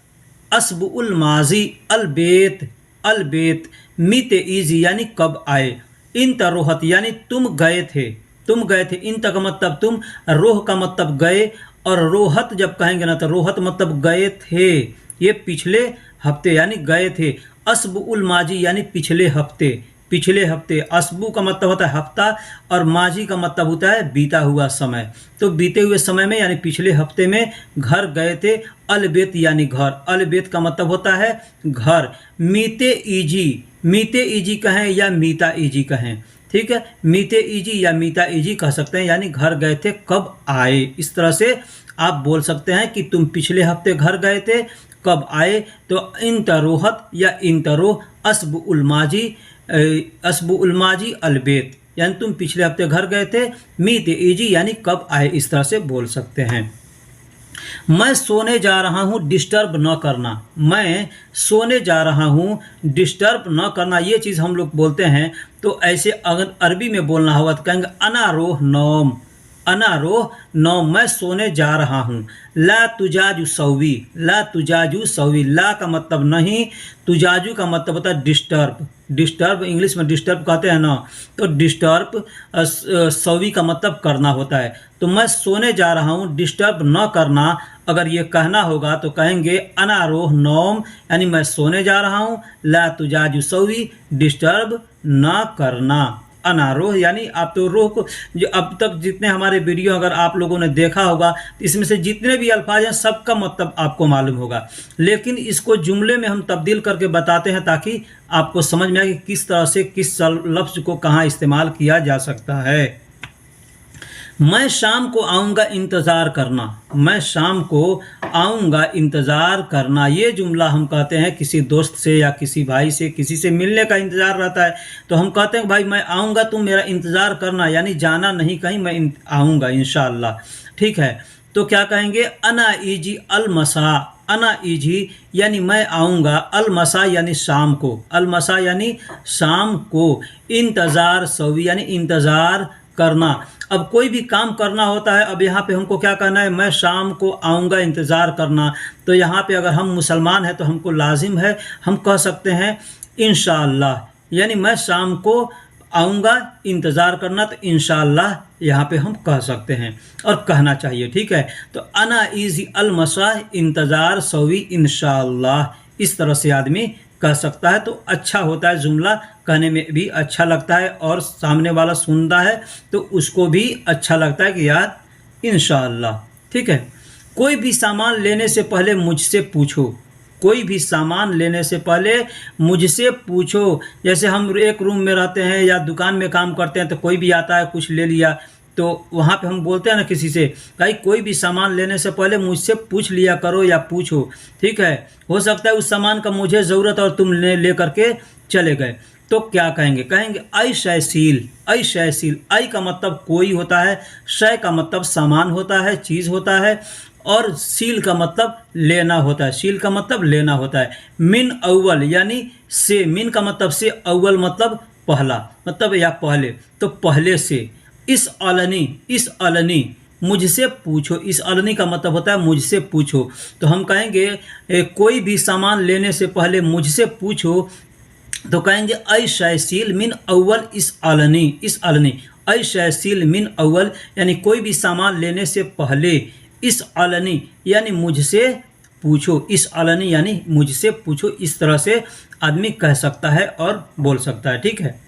असबुल माजी अलबेत, अलबेत मीत इजी यानी कब आए। इन तरोहत यानी तुम गए थे, तुम गए थे। इन तक मतलब तुम, रोह का मतलब गए, और रोहत जब कहेंगे ना तो रोहत मतलब गए थे, ये पिछले हफ्ते यानी गए थे। अस्बुल माजी यानी पिछले हफ्ते, पिछले हफ्ते। अस्बु का मतलब होता है हफ्ता और माजी का मतलब होता है बीता हुआ समय। तो बीते हुए समय में यानी पिछले हफ्ते में घर गए थे। अलबेत यानी घर, अलबेत का मतलब होता है घर। मीते ईजी, मीते ईजी कहें या मीता ईजी कहें, ठीक है, मीते ईजी या मीता ईजी कह सकते हैं, यानी घर गए थे, कब आए। इस तरह से आप बोल सकते हैं कि तुम पिछले हफ्ते घर गए थे, कब आए? तो इन तरोहत या इन तरो अस्बुल माजी, अस्बुल माजी अलबेत यानी तुम पिछले हफ्ते घर गए थे, मीते ईजी यानी कब आए, इस तरह से बोल सकते हैं। मैं सोने जा रहा हूँ, डिस्टर्ब न करना। मैं सोने जा रहा हूँ, डिस्टर्ब न करना, ये चीज़ हम लोग बोलते हैं। तो ऐसे अगर अरबी में बोलना होगा तो कहेंगे अना रोह नौम, अना रोह नौम, मैं सोने जा रहा हूँ। ला तुजाजु सौवी, ला तुजाजु सौवी, ला का मतलब नहीं, तुजाजु का मतलब होता है डिस्टर्ब, डिस्टर्ब इंग्लिश में डिस्टर्ब कहते हैं ना, तो डिस्टर्ब सौवी का मतलब करना होता है। तो मैं सोने जा रहा हूँ, डिस्टर्ब न करना अगर ये कहना होगा तो कहेंगे अना रोह नौम यानी मैं सोने जा रहा हूँ। ला तुजाजु सौवी डिस्टर्ब न करना। अनारोह यानी आप तो रोह को, जो अब तक जितने हमारे वीडियो अगर आप लोगों ने देखा होगा इसमें से जितने भी अल्फाज हैं सबका मतलब आपको मालूम होगा, लेकिन इसको जुमले में हम तब्दील करके बताते हैं ताकि आपको समझ में आए कि किस तरह से किस लफ्ज़ को कहाँ इस्तेमाल किया जा सकता है। मैं शाम को आऊँगा, इंतज़ार करना। मैं शाम को आऊँगा, इंतज़ार करना, ये जुमला हम कहते हैं किसी दोस्त से या किसी भाई से, किसी से मिलने का इंतज़ार रहता है तो हम कहते हैं भाई मैं आऊँगा, तुम मेरा इंतज़ार करना, यानी जाना नहीं कहीं, मैं आऊँगा इंशाअल्लाह, ठीक है। तो क्या कहेंगे अना ईजी अलमसा, अना ईजी यानी मैं आऊँगा, अलमसा यानी शाम को, अलमसा यानी शाम को, इंतज़ार सवी यानी इंतज़ार करना। अब कोई भी काम करना होता है, अब यहाँ पे हमको क्या करना है, मैं शाम को आऊँगा, इंतज़ार करना। तो यहाँ पे अगर हम मुसलमान हैं तो हमको लाजिम है, हम कह सकते हैं इंशाअल्लाह, यानी मैं शाम को आऊँगा, इंतज़ार करना, तो इंशाअल्लाह यहाँ पे हम कह सकते हैं और कहना चाहिए, ठीक है। तो अना ईज़ी अलमसा इंतज़ार सवी इंशाअल्लाह, इस तरह से आदमी कह सकता है। तो अच्छा होता है, जुमला कहने में भी अच्छा लगता है और सामने वाला सुनता है तो उसको भी अच्छा लगता है कि यार इंशाअल्लाह, ठीक है। कोई भी सामान लेने से पहले मुझसे पूछो, कोई भी सामान लेने से पहले मुझसे पूछो। जैसे हम एक रूम में रहते हैं या दुकान में काम करते हैं तो कोई भी आता है कुछ ले लिया तो वहाँ पे हम बोलते हैं ना किसी से, भाई कोई भी सामान लेने से पहले मुझसे पूछ लिया करो या पूछो, ठीक है। हो सकता है उस सामान का मुझे ज़रूरत और तुम ले करके चले गए, तो क्या कहेंगे? कहेंगे अशयशील। अशयशील, अय का मतलब कोई होता है, शय का मतलब सामान होता है, चीज़ होता है, और शील का मतलब लेना होता है। शील का मतलब लेना होता है। मिन अव्वल यानी से, मिन का मतलब से, अव्वल मतलब पहला, मतलब या पहले, तो पहले से। इस अलनी मुझसे पूछो। इस अलनी का मतलब होता है मुझसे पूछो। तो हम कहेंगे कोई भी सामान लेने से पहले मुझसे पूछो, तो कहेंगे अशयशील मिन अव्वल इस अलनी। अशयशील मिन अव्वल यानी कोई भी सामान लेने से पहले इस अलनी यानी मुझसे पूछो। इस अलनी यानी मुझसे पूछो। इस तरह से आदमी कह सकता है और बोल सकता है, ठीक है।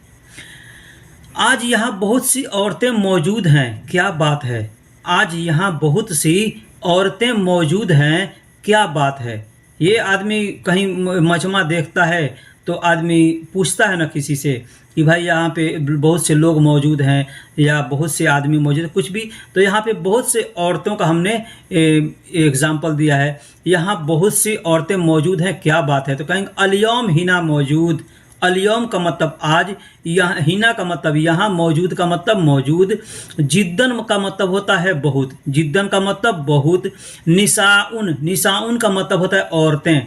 आज यहाँ बहुत सी औरतें मौजूद हैं, क्या बात है? आज यहाँ बहुत सी औरतें मौजूद हैं, क्या बात है? ये आदमी कहीं मजमा देखता है तो आदमी पूछता है ना किसी से कि भाई यहाँ पे बहुत से लोग मौजूद हैं या बहुत से आदमी मौजूद हैं, कुछ भी। तो यहाँ पे बहुत से औरतों का हमने एग्जाम्पल दिया है। यहाँ बहुत सी औरतें मौजूद हैं, क्या बात है? तो कहेंगे अलियौम हिना मौजूद। अलियौम का मतलब आज, यहाँ हिना का मतलब यहाँ, मौजूद का मतलब मौजूद, जिद्दन का मतलब होता है बहुत, जिद्दन का मतलब बहुत, निसाउन, निसाउन का मतलब होता है औरतें,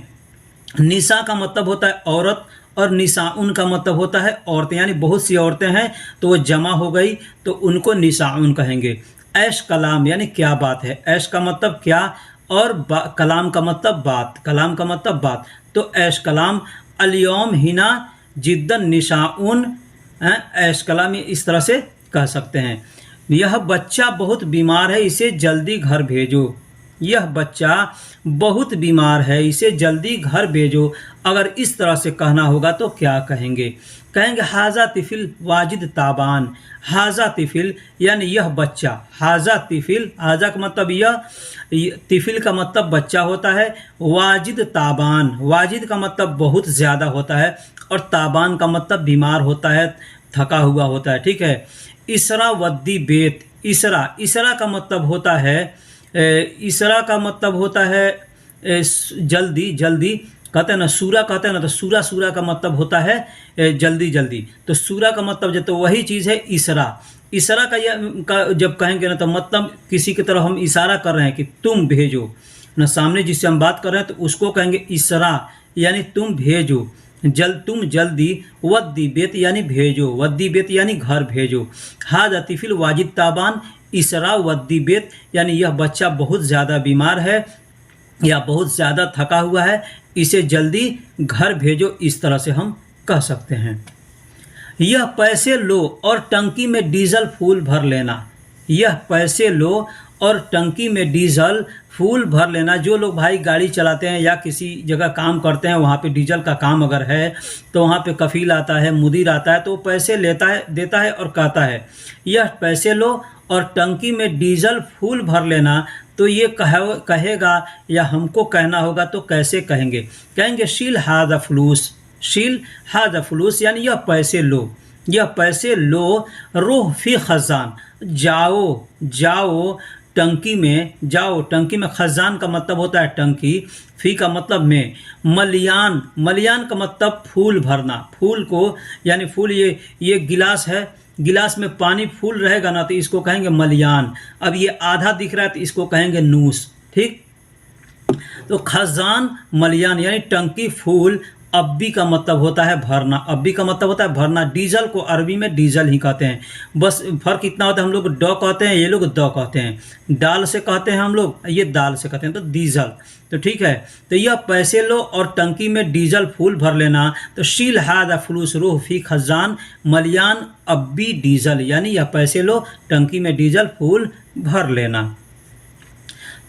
निसा का मतलब होता है औरत, और निसाउन का मतलब होता है औरतें, यानी बहुत सी औरतें हैं तो वो जमा हो गई तो उनको निसाउन कहेंगे। ऐश कलाम यानी क्या बात है, ऐश का मतलब क्या, और कलाम का मतलब बात, कलाम का मतलब बात। तो ऐश कलाम, अलियौम हिना जिद्दन निशाउन, ऐश कलाम, इस तरह से कह सकते हैं। यह बच्चा बहुत बीमार है, इसे जल्दी घर भेजो। यह बच्चा बहुत बीमार है, इसे जल्दी घर भेजो। अगर इस तरह से कहना होगा तो क्या कहेंगे? कहेंगे हाजा तिफिल वाजिद ताबान। हाजा तिफिल यानी यह बच्चा, हाजा तिफिल, हाजा का मतलब यह, तिफिल का मतलब बच्चा होता है, वाजिद ताबान, वाजिद का मतलब बहुत ज़्यादा होता है, और ताबान का मतलब बीमार होता है, थका हुआ होता है, ठीक है। इसरा वद्दी बेत, इसरा, इसरा का मतलब होता है, इसरा का मतलब होता है जल्दी, जल्दी कहते हैं ना, सूरा कहते हैं ना, तो सूरा, सूरा का मतलब होता है जल्दी जल्दी। तो सूरा का मतलब जब, तो वही चीज़ है इसरा। इसरा का जब कहेंगे ना तो मतलब किसी की तरफ हम इशारा कर रहे हैं कि तुम भेजो ना, सामने जिससे हम बात कर रहे हैं तो उसको कहेंगे इसरा, यानी तुम भेजो, तुम जल्दी, वद्दी बेत यानी भेजो, वद्दी बेत यानी घर भेजो। हाज अतिफिल वाजिद ताबान इसरा वद्दी बेत यानी यह बच्चा बहुत ज़्यादा बीमार है या बहुत ज़्यादा थका हुआ है, इसे जल्दी घर भेजो, इस तरह से हम कह सकते हैं। यह पैसे लो और टंकी में डीजल फूल भर लेना। यह पैसे लो और टंकी में डीजल फूल भर लेना। जो लोग भाई गाड़ी चलाते हैं या किसी जगह काम करते हैं, वहाँ पे डीजल का काम अगर है तो वहाँ पे कफील आता है, मुदीर आता है, तो पैसे लेता है, देता है और कहता है यह पैसे लो और टंकी में डीजल फूल भर लेना। तो ये कहेगा या हमको कहना होगा तो कैसे कहेंगे? कहेंगे शील हादा फलूस, शील हादा फलूस यानी यह पैसे लो, यह पैसे लो, रोह फी खजान, जाओ, जाओ टंकी में, जाओ टंकी में। खजान का मतलब होता है टंकी, फी का मतलब में, मलियान, मलियान का मतलब फूल भरना, फूल को यानी फूल, ये गिलास है, गिलास में पानी फूल रहेगा ना तो इसको कहेंगे मलियान। अब ये आधा दिख रहा है तो इसको कहेंगे नूस, ठीक। तो खजान मलियान यानी टंकी फूल। अब्बी का मतलब होता है भरना, अब्बी का मतलब होता है भरना। डीजल को अरबी में डीजल ही कहते हैं, बस फर्क इतना होता है, हम लोग ड कहते हैं, ये लोग द कहते हैं। दाल से कहते हैं हम लोग, ये दाल से कहते हैं, तो डीजल। तो ठीक है, तो यह पैसे लो और टंकी में डीजल फूल भर लेना। तो शील हादा फलूस रूह फी खजान मलियान अब्बी डीजल, यानी यह पैसे लो टंकी में डीजल फूल भर लेना।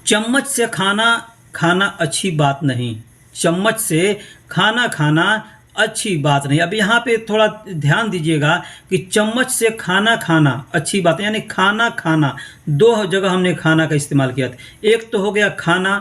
चम्मच से खाना खाना अच्छी बात नहीं, चम्मच से खाना खाना अच्छी बात नहीं। अब यहाँ पे थोड़ा ध्यान दीजिएगा कि चम्मच से खाना खाना अच्छी बात है, यानी खाना खाना, दो जगह हमने खाना का इस्तेमाल किया था। एक तो हो गया खाना,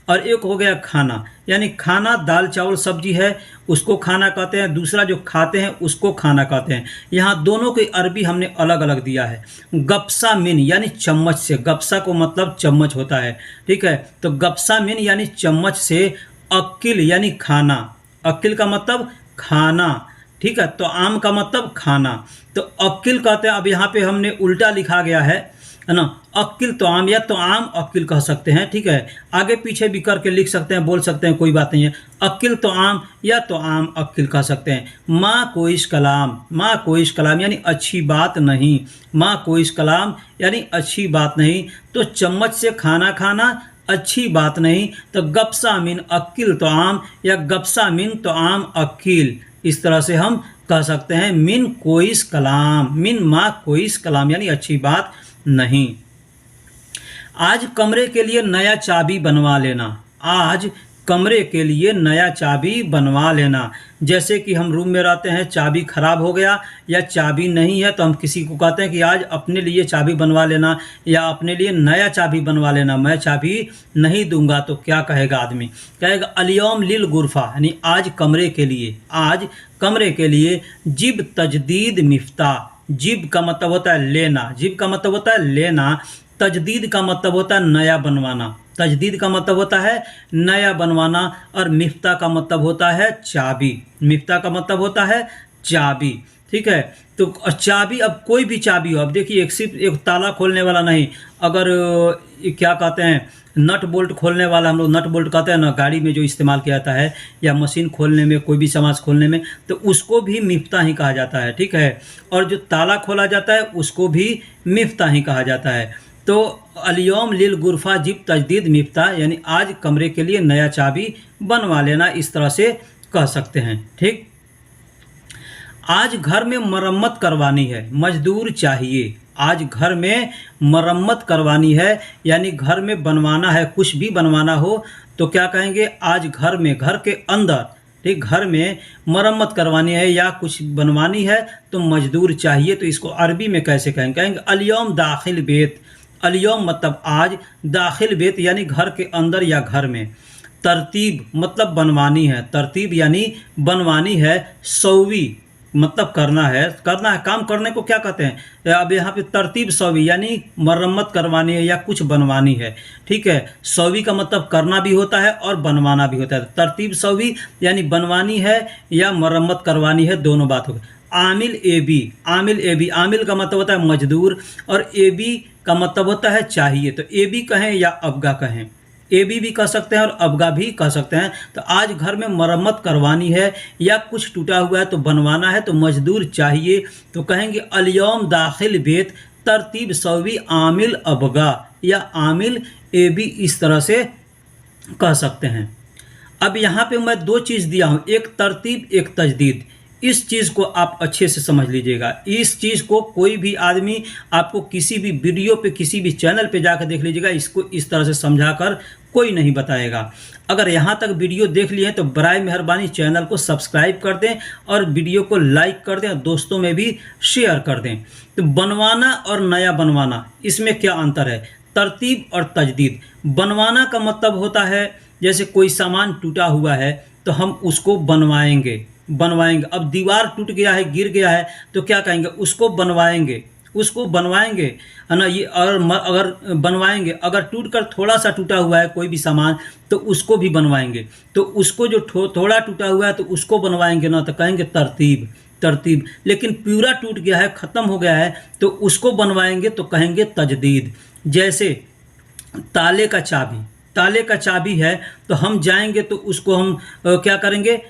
और एक हो गया खाना, यानी खाना दाल चावल सब्जी है उसको खाना कहते हैं, दूसरा जो खाते हैं उसको खाना कहते हैं। यहाँ दोनों की अरबी हमने अलग अलग दिया है। गप्सा मिन यानी चम्मच से, गप्सा को मतलब चम्मच होता है, ठीक है। तो गप्सा मिन यानी चम्मच से, अक्किल यानी खाना, अक्किल का मतलब खाना, ठीक है। तो आम का मतलब खाना, तो अक्किल कहते हैं। अब यहाँ पे हमने उल्टा लिखा गया है ना, अक्किल तो आम, या तो आम अक्किल कह सकते हैं, ठीक है। आगे पीछे भी करके लिख सकते हैं, बोल सकते हैं, कोई बात नहीं है। अक्किल तो आम या तो आम अक्किल कह सकते हैं। माँ कोइश कलाम, माँ कोइश कलाम यानी अच्छी बात नहीं, माँ कोइश कलाम यानी अच्छी बात नहीं। तो चम्मच से खाना खाना अच्छी बात नहीं। तो गप्सा मिन अक्किल तो आम या गप्सा मिन तो आम अक्किल, इस तरह से हम कह सकते हैं। मिन कोइस कलाम, मिन माँ कोइस कलाम यानी अच्छी बात नहीं। आज कमरे के लिए नया चाबी बनवा लेना, आज कमरे के लिए नया चाबी बनवा लेना। जैसे कि हम रूम में रहते हैं, चाबी खराब हो गया या चाबी नहीं है, तो हम किसी को कहते हैं कि आज अपने लिए चाबी बनवा लेना या अपने लिए नया चाबी बनवा लेना। मैं चाबी नहीं दूंगा तो क्या कहेगा आदमी, कहेगा अलियौम लिल गुरफा, यानी आज कमरे के लिए, आज कमरे के लिए। जिब तजदीद मिफ्ता, जिब का मतलब होता है लेना, जिब का मतलब होता है लेना, तजदीद का मतलब होता है नया बनवाना, तजदीद का मतलब होता है नया बनवाना, और मिफ्ता का मतलब होता है चाबी, मिफ्ता का मतलब होता है चाबी, ठीक है। तो चाबी, अब कोई भी चाबी हो, अब देखिए एक सिर्फ एक ताला खोलने वाला नहीं, अगर क्या कहते हैं नट बोल्ट खोलने वाला, हम लोग नट बोल्ट कहते हैं ना, गाड़ी में जो इस्तेमाल किया जाता है या मशीन खोलने में, कोई भी सामान खोलने में, तो उसको भी मिफ्ता ही कहा जाता है, ठीक है। और जो ताला खोला जाता है उसको भी मिफ्ता ही कहा जाता है। तो अलियौम लिल गुरफा जिब तजदीद मिफ्ता, यानी आज कमरे के लिए नया चाबी बनवा लेना, इस तरह से कह सकते हैं, ठीक। आज घर में मरम्मत करवानी है, मजदूर चाहिए, आज घर में मरम्मत करवानी है, यानी घर में बनवाना है, कुछ भी बनवाना हो तो क्या कहेंगे, आज घर में, घर के अंदर, ठीक, घर में मरम्मत करवानी है या कुछ बनवानी है तो मजदूर चाहिए। तो इसको अरबी में कैसे कहेंगे, कहेंगे अलियौम दाखिल बेत, अलियौम मतलब आज, दाखिल बेत यानी घर के अंदर या घर में। तरतीब मतलब बनवानी है, तरतीब यानी बनवानी है। सौवी मतलब करना है, करना है, काम करने को क्या कहते हैं। अब यहाँ पे तरतीब सौवी यानी मरम्मत करवानी है या कुछ बनवानी है, ठीक है। सौवी का मतलब करना भी होता है और बनवाना भी होता है। तरतीब सौवी यानी बनवानी है या मरम्मत करवानी है, दोनों बात हो गई। आमिल A B, Aamil A B, आमिल का मतलब होता है मजदूर और ए बी का मतलब होता है चाहिए। तो ए बी कहें या अबगा कहें, ए बी भी कह सकते हैं और अबगा भी कह सकते हैं। तो आज घर में मरम्मत करवानी है या कुछ टूटा हुआ है तो बनवाना है तो मजदूर चाहिए, तो कहेंगे अलियौम दाखिल बेत तरतीब सौवी आमिल अबगा या आमिल ए बी, इस तरह से कह सकते हैं। अब यहाँ पे मैं दो चीज़ दिया हूँ, एक तरतीब एक तजदीद। इस चीज़ को आप अच्छे से समझ लीजिएगा। इस चीज़ को कोई भी आदमी आपको किसी भी वीडियो पे, किसी भी चैनल पे जाकर देख लीजिएगा, इसको इस तरह से समझाकर कोई नहीं बताएगा। अगर यहाँ तक वीडियो देख लिए हैं तो बराए मेहरबानी चैनल को सब्सक्राइब कर दें और वीडियो को लाइक कर दें और दोस्तों में भी शेयर कर दें। तो बनवाना और नया बनवाना, इसमें क्या अंतर है। तरतीब और तजदीद, बनवाना का मतलब होता है जैसे कोई सामान टूटा हुआ है तो हम उसको बनवाएंगे, बनवाएंगे। अब दीवार टूट गया है, गिर गया है तो क्या कहेंगे, उसको बनवाएंगे, उसको बनवाएंगे, है ना। ये और अगर बनवाएंगे, अगर टूट कर थोड़ा सा टूटा हुआ है कोई भी सामान तो उसको भी बनवाएंगे। तो उसको जो थोड़ा टूटा हुआ है तो उसको बनवाएंगे ना, तो कहेंगे तरतीब, तरतीब। लेकिन पूरा टूट गया है, ख़त्म हो गया है तो उसको बनवाएंगे तो कहेंगे तजदीद। जैसे ताले का चाबी, ताले का चाबी है तो हम जाएंगे तो उसको हम क्या करेंगे,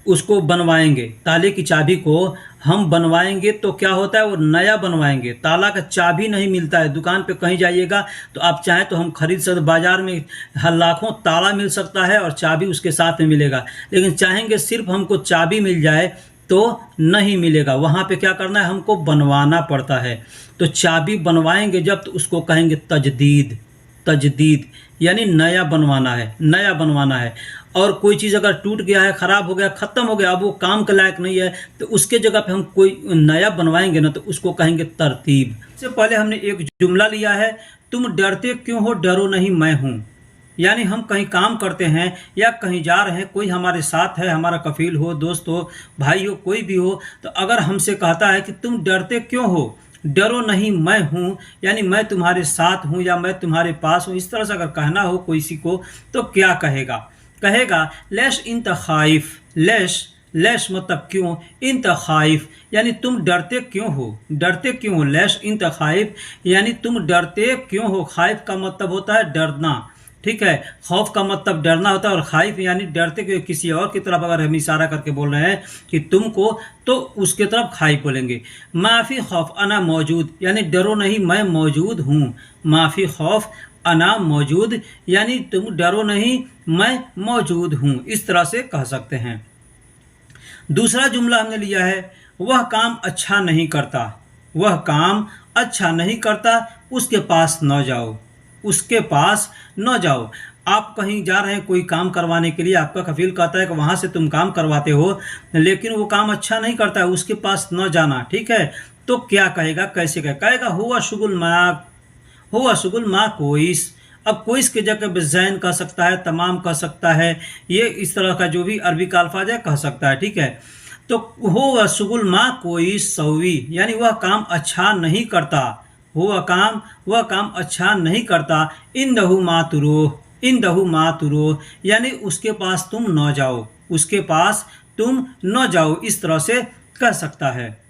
उसको बनवाएंगे। ताले की चाबी को हम बनवाएंगे तो क्या होता है, वो नया बनवाएंगे। ताला का चाबी नहीं मिलता है, दुकान पे कहीं जाइएगा तो आप चाहें तो हम खरीद सकते, बाजार में लाखों ताला मिल सकता है और चाबी उसके साथ में मिलेगा, लेकिन चाहेंगे सिर्फ हमको चाबी मिल जाए तो नहीं मिलेगा। वहाँ पे क्या करना है, हमको बनवाना पड़ता है। तो चाबी बनवाएंगे जब तो उसको कहेंगे तजदीद, तजदीद यानी नया बनवाना है, नया बनवाना है। और कोई चीज़ अगर टूट गया है, ख़राब हो गया, ख़त्म हो गया, अब वो काम के लायक नहीं है तो उसके जगह पे हम कोई नया बनवाएंगे ना तो उसको कहेंगे तरतीब। इससे पहले हमने एक जुमला लिया है, तुम डरते क्यों हो, डरो नहीं मैं हूँ। यानी हम कहीं काम करते हैं या कहीं जा रहे हैं, कोई हमारे साथ है, हमारा कफील हो, दोस्त हो, भाई हो, कोई भी हो, तो अगर हमसे कहता है कि तुम डरते क्यों हो, डरो नहीं मैं हूँ, यानी मैं तुम्हारे साथ हूँ या मैं तुम्हारे पास हूँ, इस तरह से अगर कहना हो किसी को तो क्या कहेगा? कहेगा लेश इंत खाइफ। लेश मतलब क्यों, इंत खाइफ यानी तुम डरते क्यों हो, डरते क्यों हो, लेश इंत खाइफ यानी तुम डरते क्यों हो। खाइफ का मतलब होता है डरना, ठीक है। खौफ का मतलब डरना होता है और खाइफ यानी डरते क्यों, किसी और की तरफ अगर हम इशारा करके बोल रहे हैं कि तुमको, तो उसके तरफ खाइफ बोलेंगे। माफ़ी खौफ अना मौजूद, यानी डरो नहीं मैं मौजूद हूँ। माफ़ी खौफ अना मौजूद यानी तुम डरो नहीं मैं मौजूद हूँ, इस तरह से कह सकते हैं। दूसरा जुमला हमने लिया है, वह काम अच्छा नहीं करता। वह काम अच्छा नहीं करता, उसके पास न जाओ। उसके पास न जाओ। आप कहीं जा रहे हैं कोई काम करवाने के लिए, आपका कफील कहता है कि वहाँ से तुम काम करवाते हो, लेकिन वो काम अच्छा नहीं करता है, उसके पास न जाना, ठीक है। तो क्या कहेगा, कैसे कहेगा? हुआ शुगुल मा कोइस। अब कोइस की जगह बेज़ैन कह सकता है, तमाम कह सकता है, ये इस तरह का जो भी अरबी का अल्फाज है कह सकता है, ठीक है। तो हुआ शुगुल मा कोइस सवी यानी वह काम अच्छा नहीं करता। वह काम अच्छा नहीं करता। इंदहु मा तुरो यानी उसके पास तुम न जाओ, उसके पास तुम न जाओ, इस तरह से कह सकता है।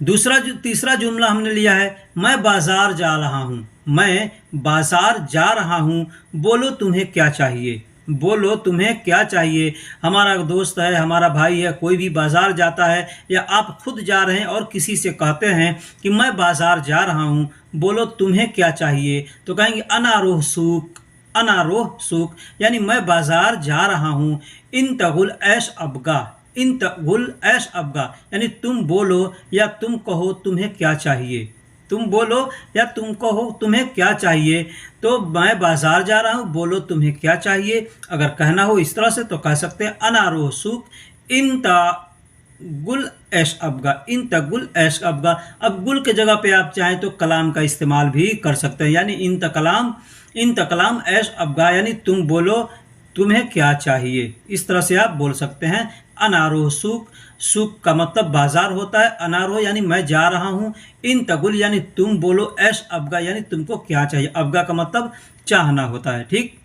तीसरा जुमला हमने लिया है, मैं बाजार जा रहा हूँ। मैं बाजार जा रहा हूँ, बोलो तुम्हें क्या चाहिए। बोलो तुम्हें क्या चाहिए। हमारा दोस्त है, हमारा भाई है, कोई भी बाजार जाता है या आप खुद जा रहे हैं और किसी से कहते हैं कि मैं बाजार जा रहा हूँ, बोलो तुम्हें क्या चाहिए, तो कहेंगे अनारोह सूक यानी मैं बाजार जा रहा हूँ। इन तगुल ऐश अबगा यानी तुम बोलो या तुम कहो तुम्हें क्या चाहिए। तुम बोलो या तुम कहो तुम्हें क्या चाहिए। तो मैं बाजार जा रहा हूँ, बोलो तुम्हें क्या चाहिए। अगर कहना हो इस तरह से तो कह सकते हैं अनारोह सूक इंता गुल ऐश अबगा। अब गुल के जगह पे आप चाहें तो कलाम का इस्तेमाल भी कर सकते हैं, यानी इन तकलाम ऐश अबगा यानी तुम बोलो तुम्हें क्या चाहिए, इस तरह से आप बोल सकते हैं। अनारोह सूक का मतलब बाजार होता है, अनारोह यानी मैं जा रहा हूँ, इन तगुल यानी तुम बोलो, ऐश अबगा यानी तुमको क्या चाहिए। अबगा का मतलब चाहना होता है, ठीक।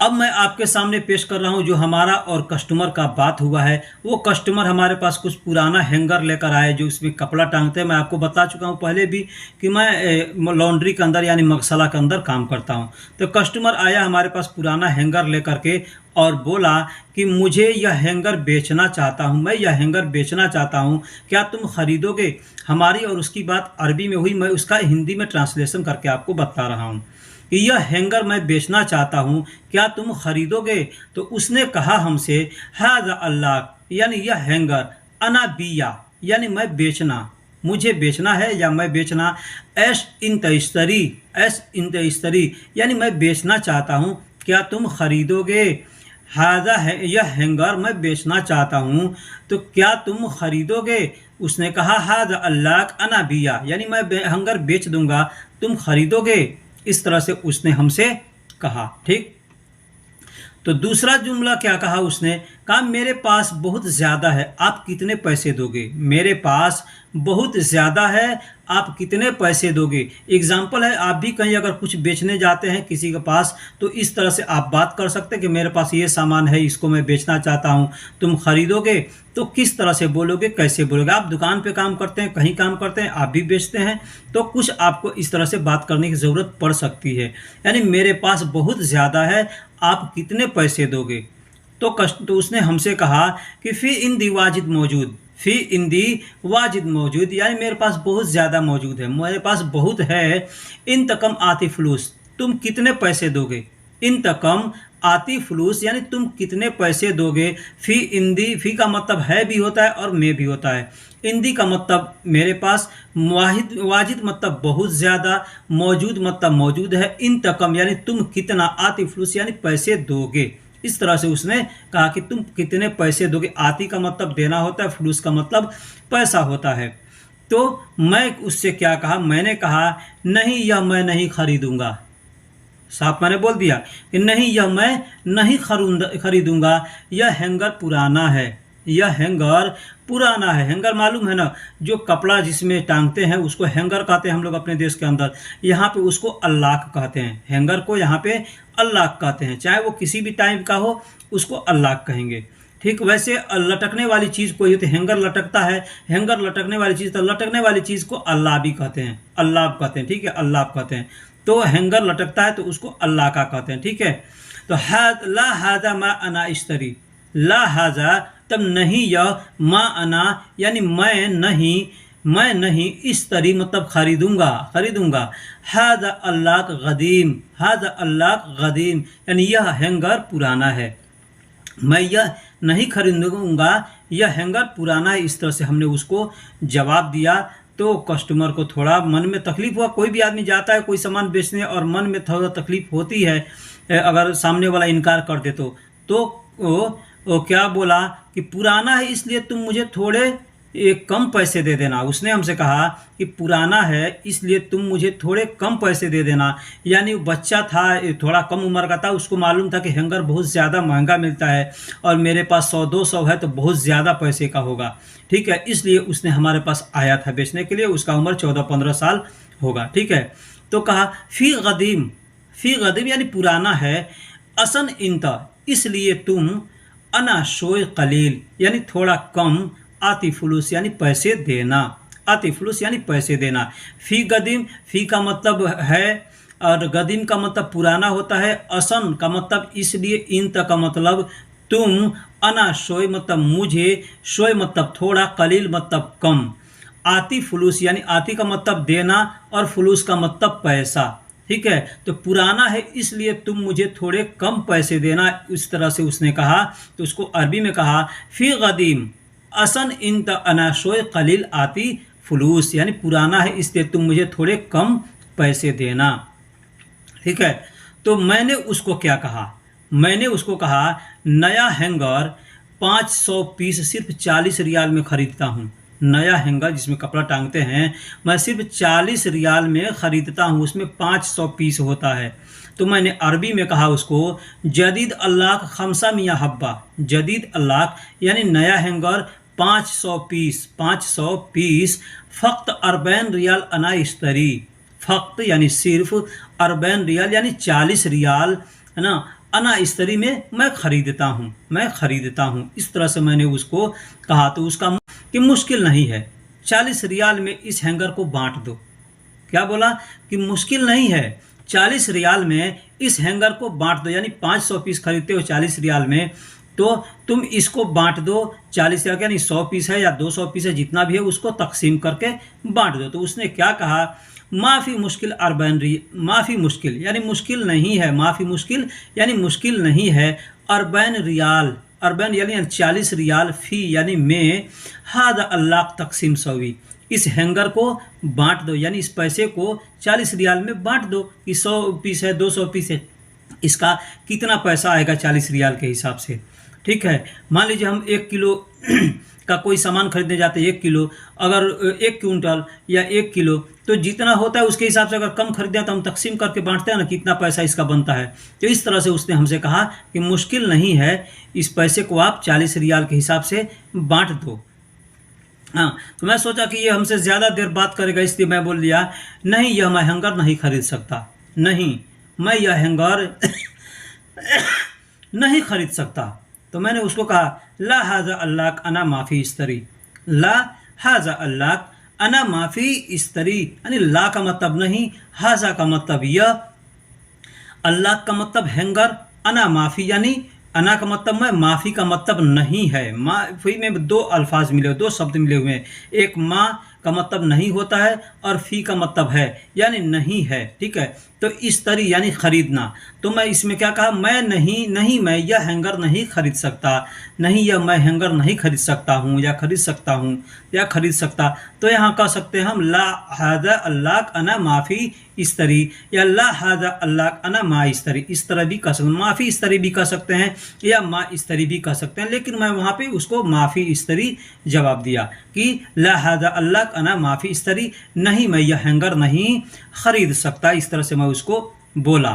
अब मैं आपके सामने पेश कर रहा हूं जो हमारा और कस्टमर का बात हुआ है। वो कस्टमर हमारे पास कुछ पुराना हैंगर लेकर आए जो इसमें कपड़ा टांगते हैं। मैं आपको बता चुका हूं पहले भी कि मैं लॉन्ड्री के अंदर यानी मगसला के अंदर काम करता हूं। तो कस्टमर आया हमारे पास पुराना हैंगर लेकर के और बोला कि मुझे यह हैंगर बेचना चाहता हूं, मैं यह हैंगर बेचना चाहता हूं, क्या तुम खरीदोगे। हमारी और उसकी बात अरबी में हुई, मैं उसका हिंदी में ट्रांसलेशन करके आपको बता रहा हूँ कि यह हैंगर मैं बेचना चाहता हूँ, क्या तुम खरीदोगे। तो उसने कहा हमसे हाज़ा अल्लाह यानी यह हैंगर, अना बिया यानी मैं बेचना, मुझे बेचना है या मैं बेचना, ऐश इन तइस्तरी यानी मैं बेचना चाहता हूँ, क्या तुम खरीदोगे। हाज़ा है यह हैंगर मैं बेचना चाहता हूँ, तो क्या तुम खरीदोगे। उसने कहा हाज़ा अल्लाह अना बिया यानी मैं हैंगर बेच दूंगा, तुम खरीदोगे। इस तरह से उसने हमसे कहा, ठीक। तो दूसरा जुमला क्या कहा उसने, कहा मेरे पास बहुत ज़्यादा है, आप कितने पैसे दोगे। मेरे पास बहुत ज़्यादा है, आप कितने पैसे दोगे। एग्जाम्पल है, आप भी कहीं अगर कुछ बेचने जाते हैं किसी के पास तो इस तरह से आप बात कर सकते हैं कि मेरे पास ये सामान है, इसको मैं बेचना चाहता हूँ, तुम खरीदोगे। तो किस तरह से बोलोगे, कैसे बोलोगे। आप दुकान पे काम करते हैं, कहीं काम करते हैं, आप भी बेचते हैं, तो कुछ आपको इस तरह से बात करने की ज़रूरत पड़ सकती है। यानी मेरे पास बहुत ज़्यादा है, आप कितने पैसे दोगे। तो उसने हमसे कहा कि फ़ी इंदी वाजिद मौजूद यानी मेरे पास बहुत ज़्यादा मौजूद है, मेरे पास बहुत है। इन तकम आती फलूस तुम कितने पैसे दोगे। इन तकम आती फलूस यानी तुम कितने पैसे दोगे। फ़ी इंदी, फ़ी का मतलब है भी होता है और में भी होता है। इंदी का मतलब मेरे पास, वाजिद मतलब बहुत ज़्यादा, मौजूद मतलब मौजूद है। इन तकम यानी तुम कितना, आती फलूस यानी पैसे दोगे। इस तरह से उसने कहा कि तुम कितने पैसे दोगे। आती का मतलब देना होता है, फलूस का मतलब पैसा होता है। तो मैं उससे क्या कहा, मैंने कहा नहीं, यह मैं नहीं खरीदूंगा। साफ मैंने बोल दिया कि नहीं, यह मैं नहीं खरीदूंगा, यह हैंगर पुराना है, यह हैंगर पुराना है। हैंगर मालूम है ना, जो कपड़ा जिसमें टांगते हैं उसको हैंगर कहते हैं हम लोग अपने देश के अंदर। यहाँ पे उसको अल्लाक कहते हैं, हैंगर को यहाँ पे अल्लाक कहते हैं, चाहे वो किसी भी टाइप का हो उसको अल्लाक कहेंगे। ठीक वैसे लटकने वाली चीज़ कोई होती है, हैंगर लटकता है, हैंगर लटकने वाली चीज़, तो लटकने वाली चीज़ को अल्लाह भी कहते हैं, अल्लाह कहते हैं। ठीक है, अल्लाह कहते हैं। तो हैंगर लटकता है तो उसको अल्लाह का कहते हैं। ठीक है, तो ला हाजा मा अना इश्तरी, ला हाजा तब नहीं यह, मा अना यानी मैं नहीं इश्तरी मतलब खरीदूंगा। हाजा अल्लाह गदीम, हाजा अल्लाह गदीम यानी यह हैंगर पुराना है, मैं यह नहीं खरीदूंगा, यह हैंगर पुराना है। इस तरह से हमने उसको जवाब दिया। तो कस्टमर को थोड़ा मन में तकलीफ़ हुआ। कोई भी आदमी जाता है कोई सामान बेचने और मन में थोड़ा तकलीफ़ होती है, अगर सामने वाला इनकार कर दे तो वो क्या बोला कि पुराना है इसलिए तुम मुझे थोड़े कम पैसे दे देना। उसने हमसे कहा कि पुराना है इसलिए तुम मुझे थोड़े कम पैसे दे देना। यानी वो बच्चा था, थोड़ा कम उम्र का था, उसको मालूम था कि हैंगर बहुत ज़्यादा महंगा मिलता है और मेरे पास 100-200 है तो बहुत ज़्यादा पैसे का होगा। ठीक है, इसलिए उसने हमारे पास आया था बेचने के लिए। उसका उम्र 14-15 साल होगा। ठीक है, तो कहा फ़ी गदीम यानी पुराना है, असन इंता इसलिए तुम, अना शोय कलील यानी थोड़ा कम, आती फुलूस यानी पैसे देना, आती फुलूस यानी पैसे देना। फ़ी गदीम, फ़ी का मतलब है और गदीम का मतलब पुराना होता है। असन का मतलब इसलिए, इंत का मतलब तुम, अना शोय मतलब मुझे, शोय मतलब थोड़ा, कलील मतलब कम। आती फुलूस यानी आती का मतलब देना और फुलूस का मतलब पैसा। ठीक है, तो पुराना है इसलिए तुम मुझे थोड़े कम पैसे देना, इस तरह से उसने कहा। तो उसको अरबी में कहा फ़ी गदीम असन इंत अना शोय कलील आती फुलूस यानी पुराना है इसलिए तुम मुझे थोड़े कम पैसे देना। ठीक है, तो मैंने उसको क्या कहा, मैंने उसको कहा नया हैंगर 500 पीस सिर्फ 40 रियाल में ख़रीदता हूँ। नया हैंगर जिसमें कपड़ा टांगते हैं मैं सिर्फ 40 रियाल में ख़रीदता हूँ, उसमें 500 पीस होता है। तो मैंने अरबी में कहा उसको जदीद अल्लाह खमसा मियाँ हब्बा, जदीद अल्लाह यानी नया हैंगर 500 पीस फ़क्त 40 रियाल अना इश्तरी, फ़क्त यानी सिर्फ 40 रियाल यानी 40 रियाल है ना, अना इस्तरी में मैं ख़रीदता हूँ। इस तरह से मैंने उसको कहा। तो उसका कि मुश्किल नहीं है, 40 रियाल में इस हैंगर को बांट दो। क्या बोला कि मुश्किल नहीं है, 40 रियाल में इस हैंगर को बांट दो। यानी 500 पीस खरीदते हो 40 रियाल में, तो तुम इसको बांट दो 40 रियाल, यानी 100 पीस है या 200 पीस है, जितना भी है उसको तकसीम करके बांट दो। तो उसने क्या कहा माफ़ी मुश्किल माफ़ी मुश्किल यानी मुश्किल नहीं है, माफ़ी मुश्किल यानी मुश्किल नहीं है। 40 रियाल, 40 यानी 40 रियाल, फ़ी यानी में, हादा अल्लाह तकसीम सवी इस हैंगर को बांट दो, यानी इस पैसे को 40 रियाल में बांट दो कि 100 पीस है 200 पीस है, इसका कितना पैसा आएगा 40 रियाल के हिसाब से। ठीक है, मान लीजिए हम 1 किलो का कोई सामान खरीदने जाते हैं, 1 किलो, अगर 1 क्विंटल या 1 किलो, तो जितना होता है उसके हिसाब से अगर कम खरीदते हैं तो हम तकसीम करके बांटते हैं ना, कितना पैसा इसका बनता है। तो इस तरह से उसने हमसे कहा कि मुश्किल नहीं है, इस पैसे को आप 40 रियाल के हिसाब से बांट दो। हाँ, तो मैं सोचा कि ये हमसे ज़्यादा देर बात करेगा, इसलिए मैं बोल दिया नहीं, यह मैं हैंगर नहीं खरीद सकता, नहीं मैं यह हैंगर नहीं खरीद सकता। तो मैंने उसको कहा ला हाजा अल्लाह अना माफ़ी इस्तरी, ला हाजा अल्लाह अना माफ़ी इस्तरी यानी ला का मतलब नहीं, हाजा का मतलब यह, अल्लाह का मतलब हैंगर, अना माफ़ी यानी अना का मतलब मैं, माफ़ी का मतलब नहीं है। माफ़ी में 2 अल्फाज मिले, 2 शब्द मिले हुए हैं, एक माँ का मतलब नहीं होता है और फ़ी का मतलब है यानी नहीं है। ठीक है, तो इस तरी यानी ख़रीदना। तो मैं इसमें क्या कहा, मैं नहीं मैं यह हैंगर नहीं खरीद सकता, नहीं यह मैं हैंगर नहीं खरीद सकता हूँ या खरीद सकता हूँ या खरीद सकता। तो यहाँ कह सकते हैं हम ला हाजा अल्लाह अना माफ़ी इस तरी या ला हाजा अल्लाह अना मा इस तरी, इस तरह भी कह सकते हैं, माफ़ी इस तरी भी कह सकते हैं या माँ इस तरी भी कह सकते हैं। लेकिन मैं वहाँ पे उसको माफ़ी इस तरी जवाब दिया कि ला हाजा अल्लाह अना माफ़ी इस तरी, नहीं मैं यह हैंगर नहीं ख़रीद सकता, इस तरह से मैं उसको बोला।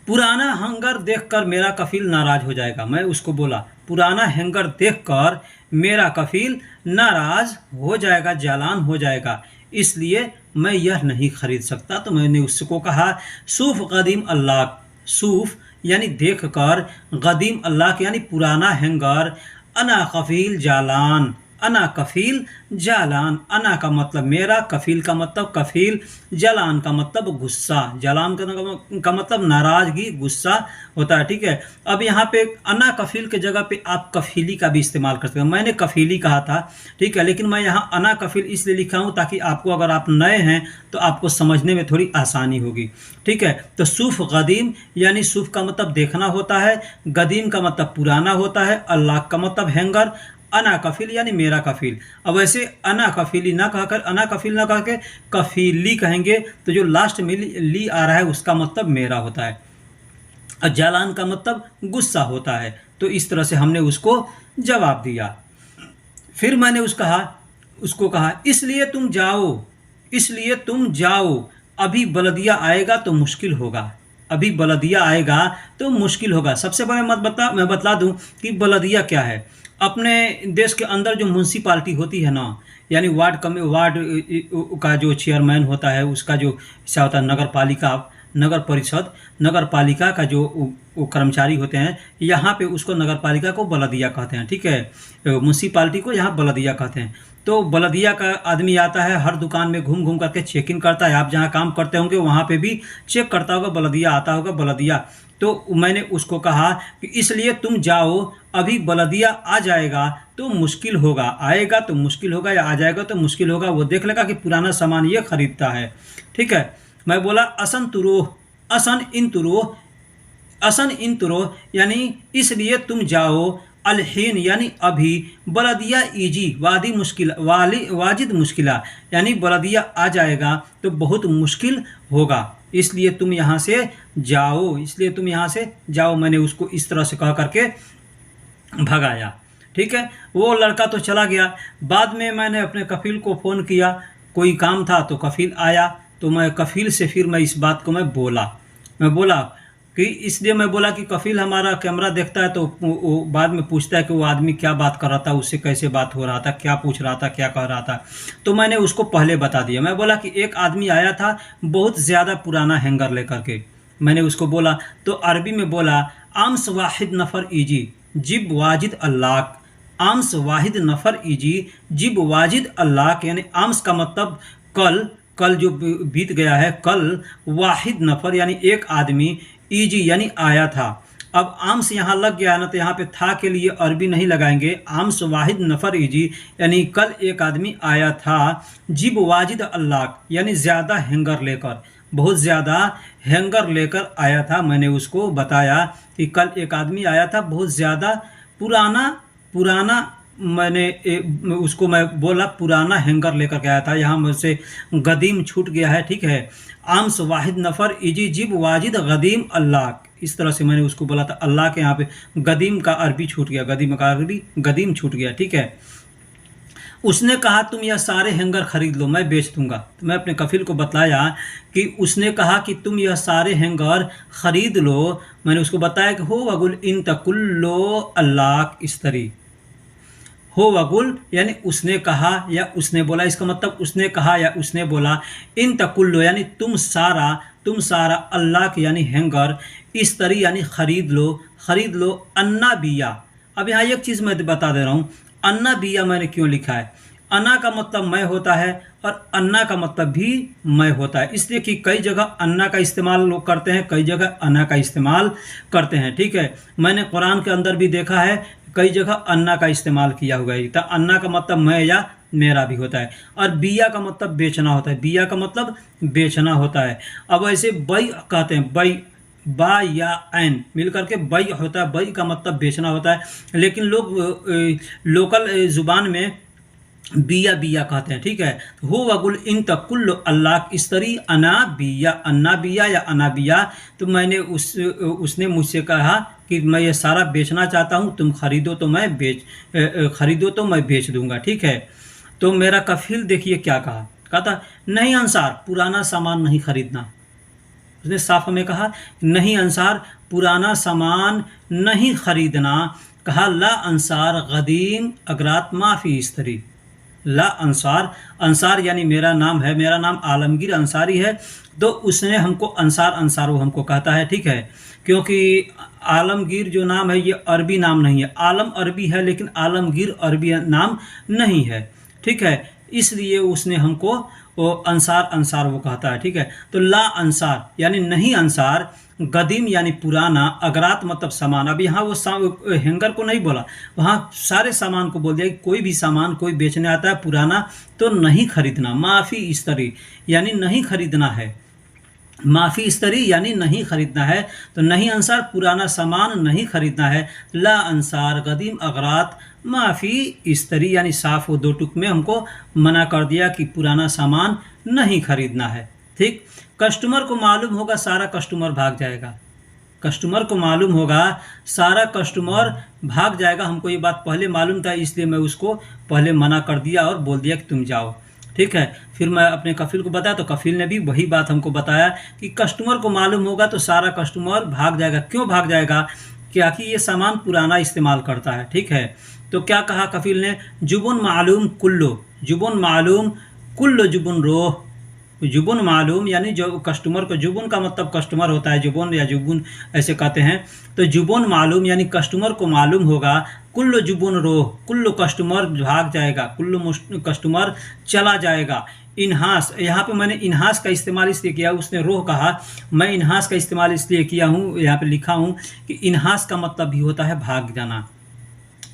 पुराना हैंगर देखकर मेरा कफील नाराज हो जाएगा। मैं उसको बोला पुराना हैंगर देखकर मेरा कफील नाराज हो जाएगा, जालान हो जाएगा, इसलिए मैं यह नहीं खरीद सकता। तो मैंने उसको कहा सूफ कदीम अल्लाह, सूफ यानी देख कर, कदीम अल्लाह यानी पुराना हैंगर, अना कफील जालान, अना कफील जालान, अना का मतलब मेरा, कफील का मतलब कफील, जालान का मतलब गुस्सा, जालान का मतलब नाराजगी, गुस्सा होता है। ठीक है, अब यहाँ पे अना कफील के जगह पे आप कफीली का भी इस्तेमाल कर सकते हैं। मैंने कफीली कहा था, ठीक है, लेकिन मैं यहाँ अना कफील इसलिए लिखा हूँ ताकि आपको, अगर आप नए हैं तो आपको समझने में थोड़ी आसानी होगी। ठीक है, तो सूफ गदीम यानी सूफ का मतलब देखना होता है, गदीम का मतलब पुराना होता है, अल्लाह का मतलब हैंगर, अना कफील यानी मेरा कफील। अब वैसे अना कफीली ना कहकर, अना कफील ना कह के कफीली कहेंगे तो जो लास्ट में ली आ रहा है उसका मतलब मेरा होता है, और जालान का मतलब गुस्सा होता है। तो इस तरह से हमने उसको जवाब दिया। फिर मैंने उसको कहा इसलिए तुम जाओ, इसलिए तुम जाओ, अभी बलदिया आएगा तो मुश्किल होगा, अभी बलदिया आएगा तो मुश्किल होगा। सबसे पहले मैं बतला दूं कि बलदिया क्या है। अपने देश के अंदर जो म्यूनसिपालिटी होती है ना, यानी वार्ड का जो चेयरमैन होता है, उसका जो हिस्सा होता है, नगर पालिका, नगर परिषद, नगर पालिका का जो वो कर्मचारी होते हैं, यहाँ पे उसको नगर पालिका को बलदिया कहते हैं। ठीक है, म्यूनसिपालिटी को यहाँ बलदिया कहते हैं। तो बलदिया का आदमी आता है, हर दुकान में घूम घूम करके चेक इन करता है। आप जहाँ काम करते होंगे वहाँ पे भी चेक करता होगा, बलदिया आता होगा, बलदिया। तो मैंने उसको कहा कि इसलिए तुम जाओ, अभी बलदिया आ जाएगा तो मुश्किल होगा, आएगा तो मुश्किल होगा या आ जाएगा तो मुश्किल होगा, वो देख लेगा कि पुराना सामान ये खरीदता है। ठीक है, मैं बोला असन तुरोह, असन इन तुरोह, असन इन तुरोह यानी इसलिए तुम जाओ, अलहीन यानी अभी, बलदिया ईजी वादी मुश्किल वाजिद मुश्किला यानी बलदिया आ जाएगा तो बहुत मुश्किल होगा, इसलिए तुम यहाँ से जाओ, इसलिए तुम यहाँ से जाओ। मैंने उसको इस तरह से कह करके भगाया। ठीक है, वो लड़का तो चला गया। बाद में मैंने अपने कफील को फ़ोन किया, कोई काम था तो कफील आया, तो मैं कफील से फिर मैं इस बात को मैं बोला कि इसलिए मैं बोला कि कफील हमारा कैमरा देखता है तो वो बाद में पूछता है कि वो आदमी क्या बात कर रहा था, उससे कैसे बात हो रहा था, क्या पूछ रहा था, क्या कह रहा था। तो मैंने उसको पहले बता दिया। मैं बोला कि एक आदमी आया था बहुत ज़्यादा पुराना हैंगर लेकर के, मैंने उसको बोला तो अरबी में बोला आम्स वाहिद नफ़र ईजी जिब वाजिद अल्लाह, आम्स वाहिद नफ़र ईजी जिब वाजिद अल्लाह, यानी आम्स का मतलब कल जो बीत गया है, कल, वाहिद नफ़र यानी एक आदमी, ईजी यानी आया था। अब आम्स यहाँ लग गया ना, तो यहाँ पे था के लिए अरबी नहीं लगाएंगे, आम्स वाहिद नफ़र ईजी यानी कल एक आदमी आया था, जिब वाजिद अल्लाह यानी ज़्यादा हैंगर लेकर, बहुत ज़्यादा हैंगर लेकर आया था। मैंने उसको बताया कि कल एक आदमी आया था बहुत ज़्यादा पुराना मैं उसको बोला पुराना हैंगर लेकर के आया था। यहाँ मुझसे गदीम छूट गया है। ठीक है, आम्स वाहिद नफ़र इजी जिब वाजिद गदीम अल्लाह, इस तरह से मैंने उसको बोला था। अल्लाह के यहाँ पे गदीम का अरबी छूट गया, गदीम का अरबी गदीम छूट गया। ठीक है, उसने कहा तुम यह सारे हैंगर खरीद लो, मैं बेच दूंगा। तो मैं अपने कफील को बताया कि उसने कहा कि तुम यह सारे हैंगर खरीद लो। मैंने उसको बताया कि हो वगुल इन तकुल्लो अल्लाह इस्तरी, हो वगुल यानी उसने कहा या उसने बोला, इसका मतलब उसने कहा या उसने बोला। इन तकुल्लो यानी तुम सारा अल्लाह के यानी हैंगर, इस्तरी यानी खरीद लो, अन्ना बिया। अब यहाँ एक चीज़ मैं बता दे रहा हूँ, अन्ना बिया मैंने क्यों लिखा है। अन्ना का मतलब मैं होता है और अन्ना का मतलब भी मैं होता है, इसलिए कि कई जगह अन्ना का इस्तेमाल लोग करते हैं, कई जगह अन्ना का इस्तेमाल करते हैं। ठीक है, मैंने कुरान के अंदर भी देखा है कई जगह अन्ना का इस्तेमाल किया हुआ है। तो अन्ना का मतलब मैं या मेरा भी होता है, और बिया का मतलब बेचना होता है, बिया का मतलब बेचना होता है। अब ऐसे बई कहते हैं, बई बा या ऐन मिल करके बई होता है, बई का मतलब बेचना होता है, लेकिन लोग लोकल ज़ुबान में बिया कहते हैं। ठीक है, हो वगुल इन तकुल्लो अल्लाह इस्तरी अन्ना बिया या अना बिया। तो मैंने उसने मुझसे कहा कि मैं ये सारा बेचना चाहता हूँ, तुम खरीदो तो मैं बेच दूंगा। ठीक है, तो मेरा कफील देखिए क्या कहा था, नहीं अंसार पुराना सामान नहीं खरीदना, उसने साफ में कहा नहीं अंसार पुराना सामान नहीं खरीदना। कहा ला अंसार गदीम अगरात माफ़ी इस्तरी। ला अंसार, अंसार यानी मेरा नाम है, मेरा नाम आलमगीर अंसारी है। तो उसने हमको अंसार अंसार वो हमको कहता है, ठीक है, क्योंकि आलमगीर जो नाम है ये अरबी नाम नहीं है। आलम अरबी है लेकिन आलमगीर अरबी नाम नहीं है, ठीक है, इसलिए उसने हमको वो अंसार अंसार वो कहता है, ठीक है। तो ला अंसार यानी नहीं अंसार, गदीम यानी पुराना, अगरात मतलब सामान। अब यहाँ वो हैंगर को नहीं बोला, वहाँ सारे सामान को बोल दिया कि कोई भी सामान कोई बेचने आता है पुराना तो नहीं खरीदना। माफ़ी इस्तरी यानी नहीं खरीदना है, माफ़ी इस्तरी यानी नहीं खरीदना है। तो नहीं अंसार पुराना सामान नहीं खरीदना है। ला अंसार गदीम अगरात माफ़ी इस्तरी यानी साफ वो दो टुक में हमको मना कर दिया कि पुराना सामान नहीं खरीदना है, ठीक। कस्टमर को मालूम होगा सारा कस्टमर भाग जाएगा, कस्टमर को मालूम होगा सारा कस्टमर भाग जाएगा। हमको ये बात पहले मालूम था, इसलिए मैं उसको पहले मना कर दिया और बोल दिया कि तुम जाओ, ठीक है। फिर मैं अपने कफील को बताया तो कफील ने भी वही बात हमको बताया कि कस्टमर को मालूम होगा तो सारा कस्टमर भाग जाएगा। क्यों भाग जाएगा? क्या कि ये सामान पुराना इस्तेमाल करता है, ठीक है। तो क्या कहा कफील ने, जुबन मालूम कुल्लो, जुबन मालूम कुल्लो जुबन रोह। जुबन मालूम यानी जो कस्टमर को, जुबन का मतलब कस्टमर होता है, जुबन या जुबन ऐसे कहते हैं। तो जुबन मालूम यानी कस्टमर को मालूम होगा, कुल्लो जुबन रोह कुल्लो कस्टमर भाग जाएगा, कुल्लो कस्टमर चला जाएगा। इन्हास, यहाँ पे मैंने इन्हास का इस्तेमाल इसलिए किया, उसने रोह कहा, मैं इन्हास का इस्तेमाल इसलिए किया हूँ, यहाँ पे लिखा हूँ कि इन्हास का मतलब भी होता है भाग जाना।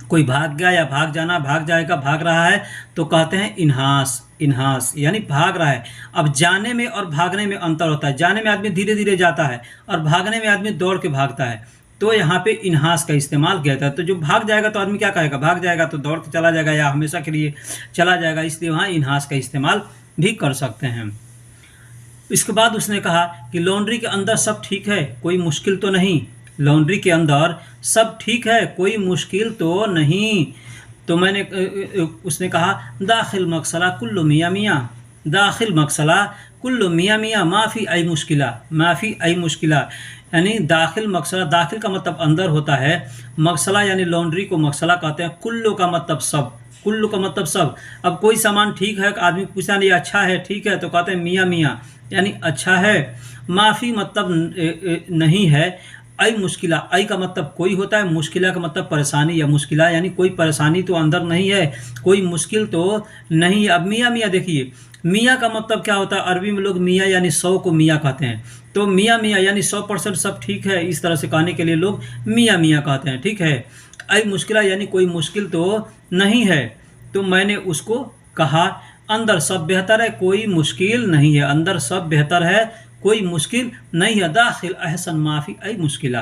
कोई भाग गया या भाग जाना, भाग जाएगा, भाग रहा है तो कहते हैं इन्हास। इन्हास यानी भाग रहा है। अब जाने में और भागने में अंतर होता है। जाने में आदमी धीरे धीरे जाता है और भागने में आदमी दौड़ के भागता है। तो यहाँ पे इन्हास का इस्तेमाल किया था। तो जो भाग जाएगा तो आदमी क्या कहेगा, भाग जाएगा तो दौड़ के चला जाएगा या हमेशा के लिए चला जाएगा, इसलिए वहाँ इन्हास का इस्तेमाल भी कर सकते हैं। इसके बाद उसने कहा कि लॉन्ड्री के अंदर सब ठीक है, कोई मुश्किल तो नहीं। लॉन्ड्री के अंदर सब ठीक है, कोई मुश्किल तो नहीं। तो मैंने उसने कहा दाखिल मकसला कुल्लु मियाँ मियाँ, दाखिल मकसला कुल्लु मियाँ मियाँ माफ़ी आई मुश्किला, माफ़ी आई मुश्किला यानी दाखिल मकसला, दाखिल का मतलब अंदर होता है, मकसला यानी लॉन्ड्री को मकसला कहते हैं, कुल्लु का मतलब सब, कुल्लु का मतलब सब। अब कोई सामान ठीक है, आदमी पूछा नहीं अच्छा है, ठीक है, तो कहते हैं मियाँ मियाँ यानी अच्छा है। माफ़ी मतलब नहीं है। आई मुश्किला, आई का मतलब कोई होता है, मुश्किला का मतलब परेशानी या मुश्किला यानी कोई परेशानी तो अंदर नहीं है, कोई मुश्किल तो नहीं है। अब मियाँ मियाँ देखिए, मियाँ का मतलब क्या होता है, अरबी में लोग मियाँ यानी 100 को मियाँ कहते हैं। तो मियाँ मियाँ यानी 100% सब ठीक है, इस तरह से कहने के लिए लोग मियाँ मियाँ कहते हैं, ठीक है। आई मुश्किला यानी कोई मुश्किल तो नहीं है। तो मैंने उसको कहा अंदर सब बेहतर है, कोई मुश्किल नहीं है, अंदर सब बेहतर है, कोई मुश्किल नहीं है। दाखिल अहसन माफ़ी आई मुश्किला,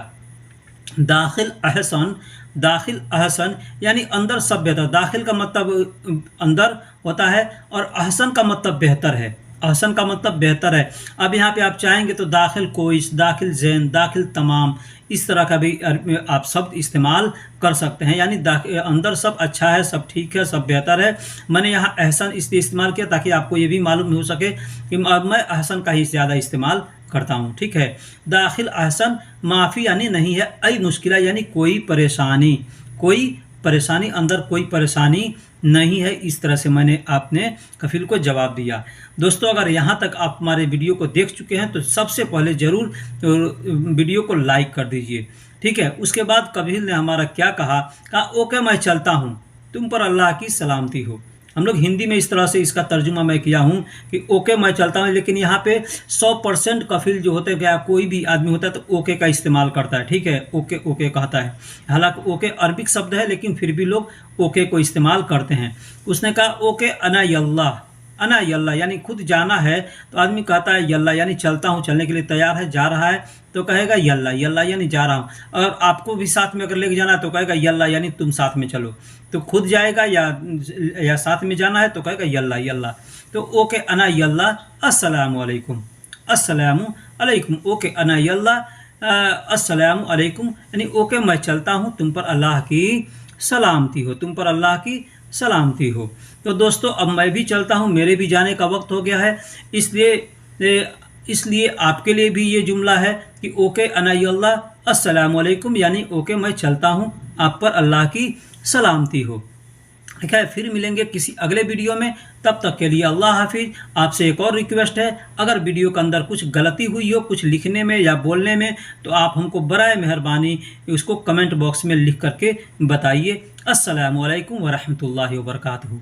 दाखिल अहसन, दाखिल अहसन यानी अंदर सब बेहतर। दाखिल का मतलब अंदर होता है और अहसन का मतलब बेहतर है, अहसन का मतलब बेहतर है। अब यहाँ पे आप चाहेंगे तो दाखिल कोइस, दाखिल जैन, दाखिल तमाम, इस तरह का भी आप शब्द इस्तेमाल कर सकते हैं, यानी अंदर सब अच्छा है, सब ठीक है, सब बेहतर है। मैंने यहाँ अहसन इसलिए इस्तेमाल किया ताकि आपको ये भी मालूम हो सके कि मैं अहसन का ही ज़्यादा इस्तेमाल करता हूँ, ठीक है। दाखिल अहसन माफ़ी यानी नहीं है, आई मुश्किला यानी कोई परेशानी, कोई परेशानी, अंदर कोई परेशानी नहीं है। इस तरह से मैंने आपने कफील को जवाब दिया। दोस्तों अगर यहाँ तक आप हमारे वीडियो को देख चुके हैं तो सबसे पहले ज़रूर वीडियो को लाइक कर दीजिए, ठीक है। उसके बाद कफील ने हमारा क्या कहा ओके मैं चलता हूँ, तुम पर अल्लाह की सलामती हो। हम लोग हिंदी में इस तरह से इसका तर्जुमा मैं किया हूँ कि ओके मैं चलता हूँ, लेकिन यहाँ पे 100% कफील जो होते हैं, क्या कोई भी आदमी होता है तो ओके का इस्तेमाल करता है, ठीक है, ओके ओके कहता है। हालांकि ओके अरबिक शब्द है लेकिन फिर भी लोग ओके को इस्तेमाल करते हैं। उसने कहा ओके अना यल्ला, अना यल्ला यानी खुद जाना है तो आदमी कहता है यल्ला यानी चलता हूँ, चलने के लिए तैयार है, जा रहा है तो कहेगा यल्ला, यल्ला यानी जा रहा हूँ। अगर आपको भी साथ में अगर लेके जाना है तो कहेगा यल्ला यानी तुम साथ में चलो। तो खुद जाएगा या साथ में जाना है तो कहेगा यल्ला यल्ला। तो ओके अना यल्ला अस्सलामु अलैकुम, अस्सलामु अलैकुम, ओके अना यल्ला अस्सलामु अलैकुम यानी ओके मैं चलता हूँ, तुम पर अल्लाह की सलामती हो, तुम पर अल्लाह की सलामती हो। तो दोस्तों अब मैं भी चलता हूँ, मेरे भी जाने का वक्त हो गया है, इसलिए इसलिए आपके लिए भी ये जुमला है कि ओके अनायल्ला अस्सलाम वालेकुम, यानी ओके मैं चलता हूँ, आप पर अल्लाह की सलामती हो। ठीक है, फिर मिलेंगे किसी अगले वीडियो में। तब तक के लिए अल्लाह हाफिज। आपसे एक और रिक्वेस्ट है, अगर वीडियो के अंदर कुछ गलती हुई हो कुछ लिखने में या बोलने में, तो आप हमको बराए मेहरबानी उसको कमेंट बॉक्स में लिख करके बताइए। अस्सलामु अलैकुम वरहमतुल्लाहि वबरकातुहू।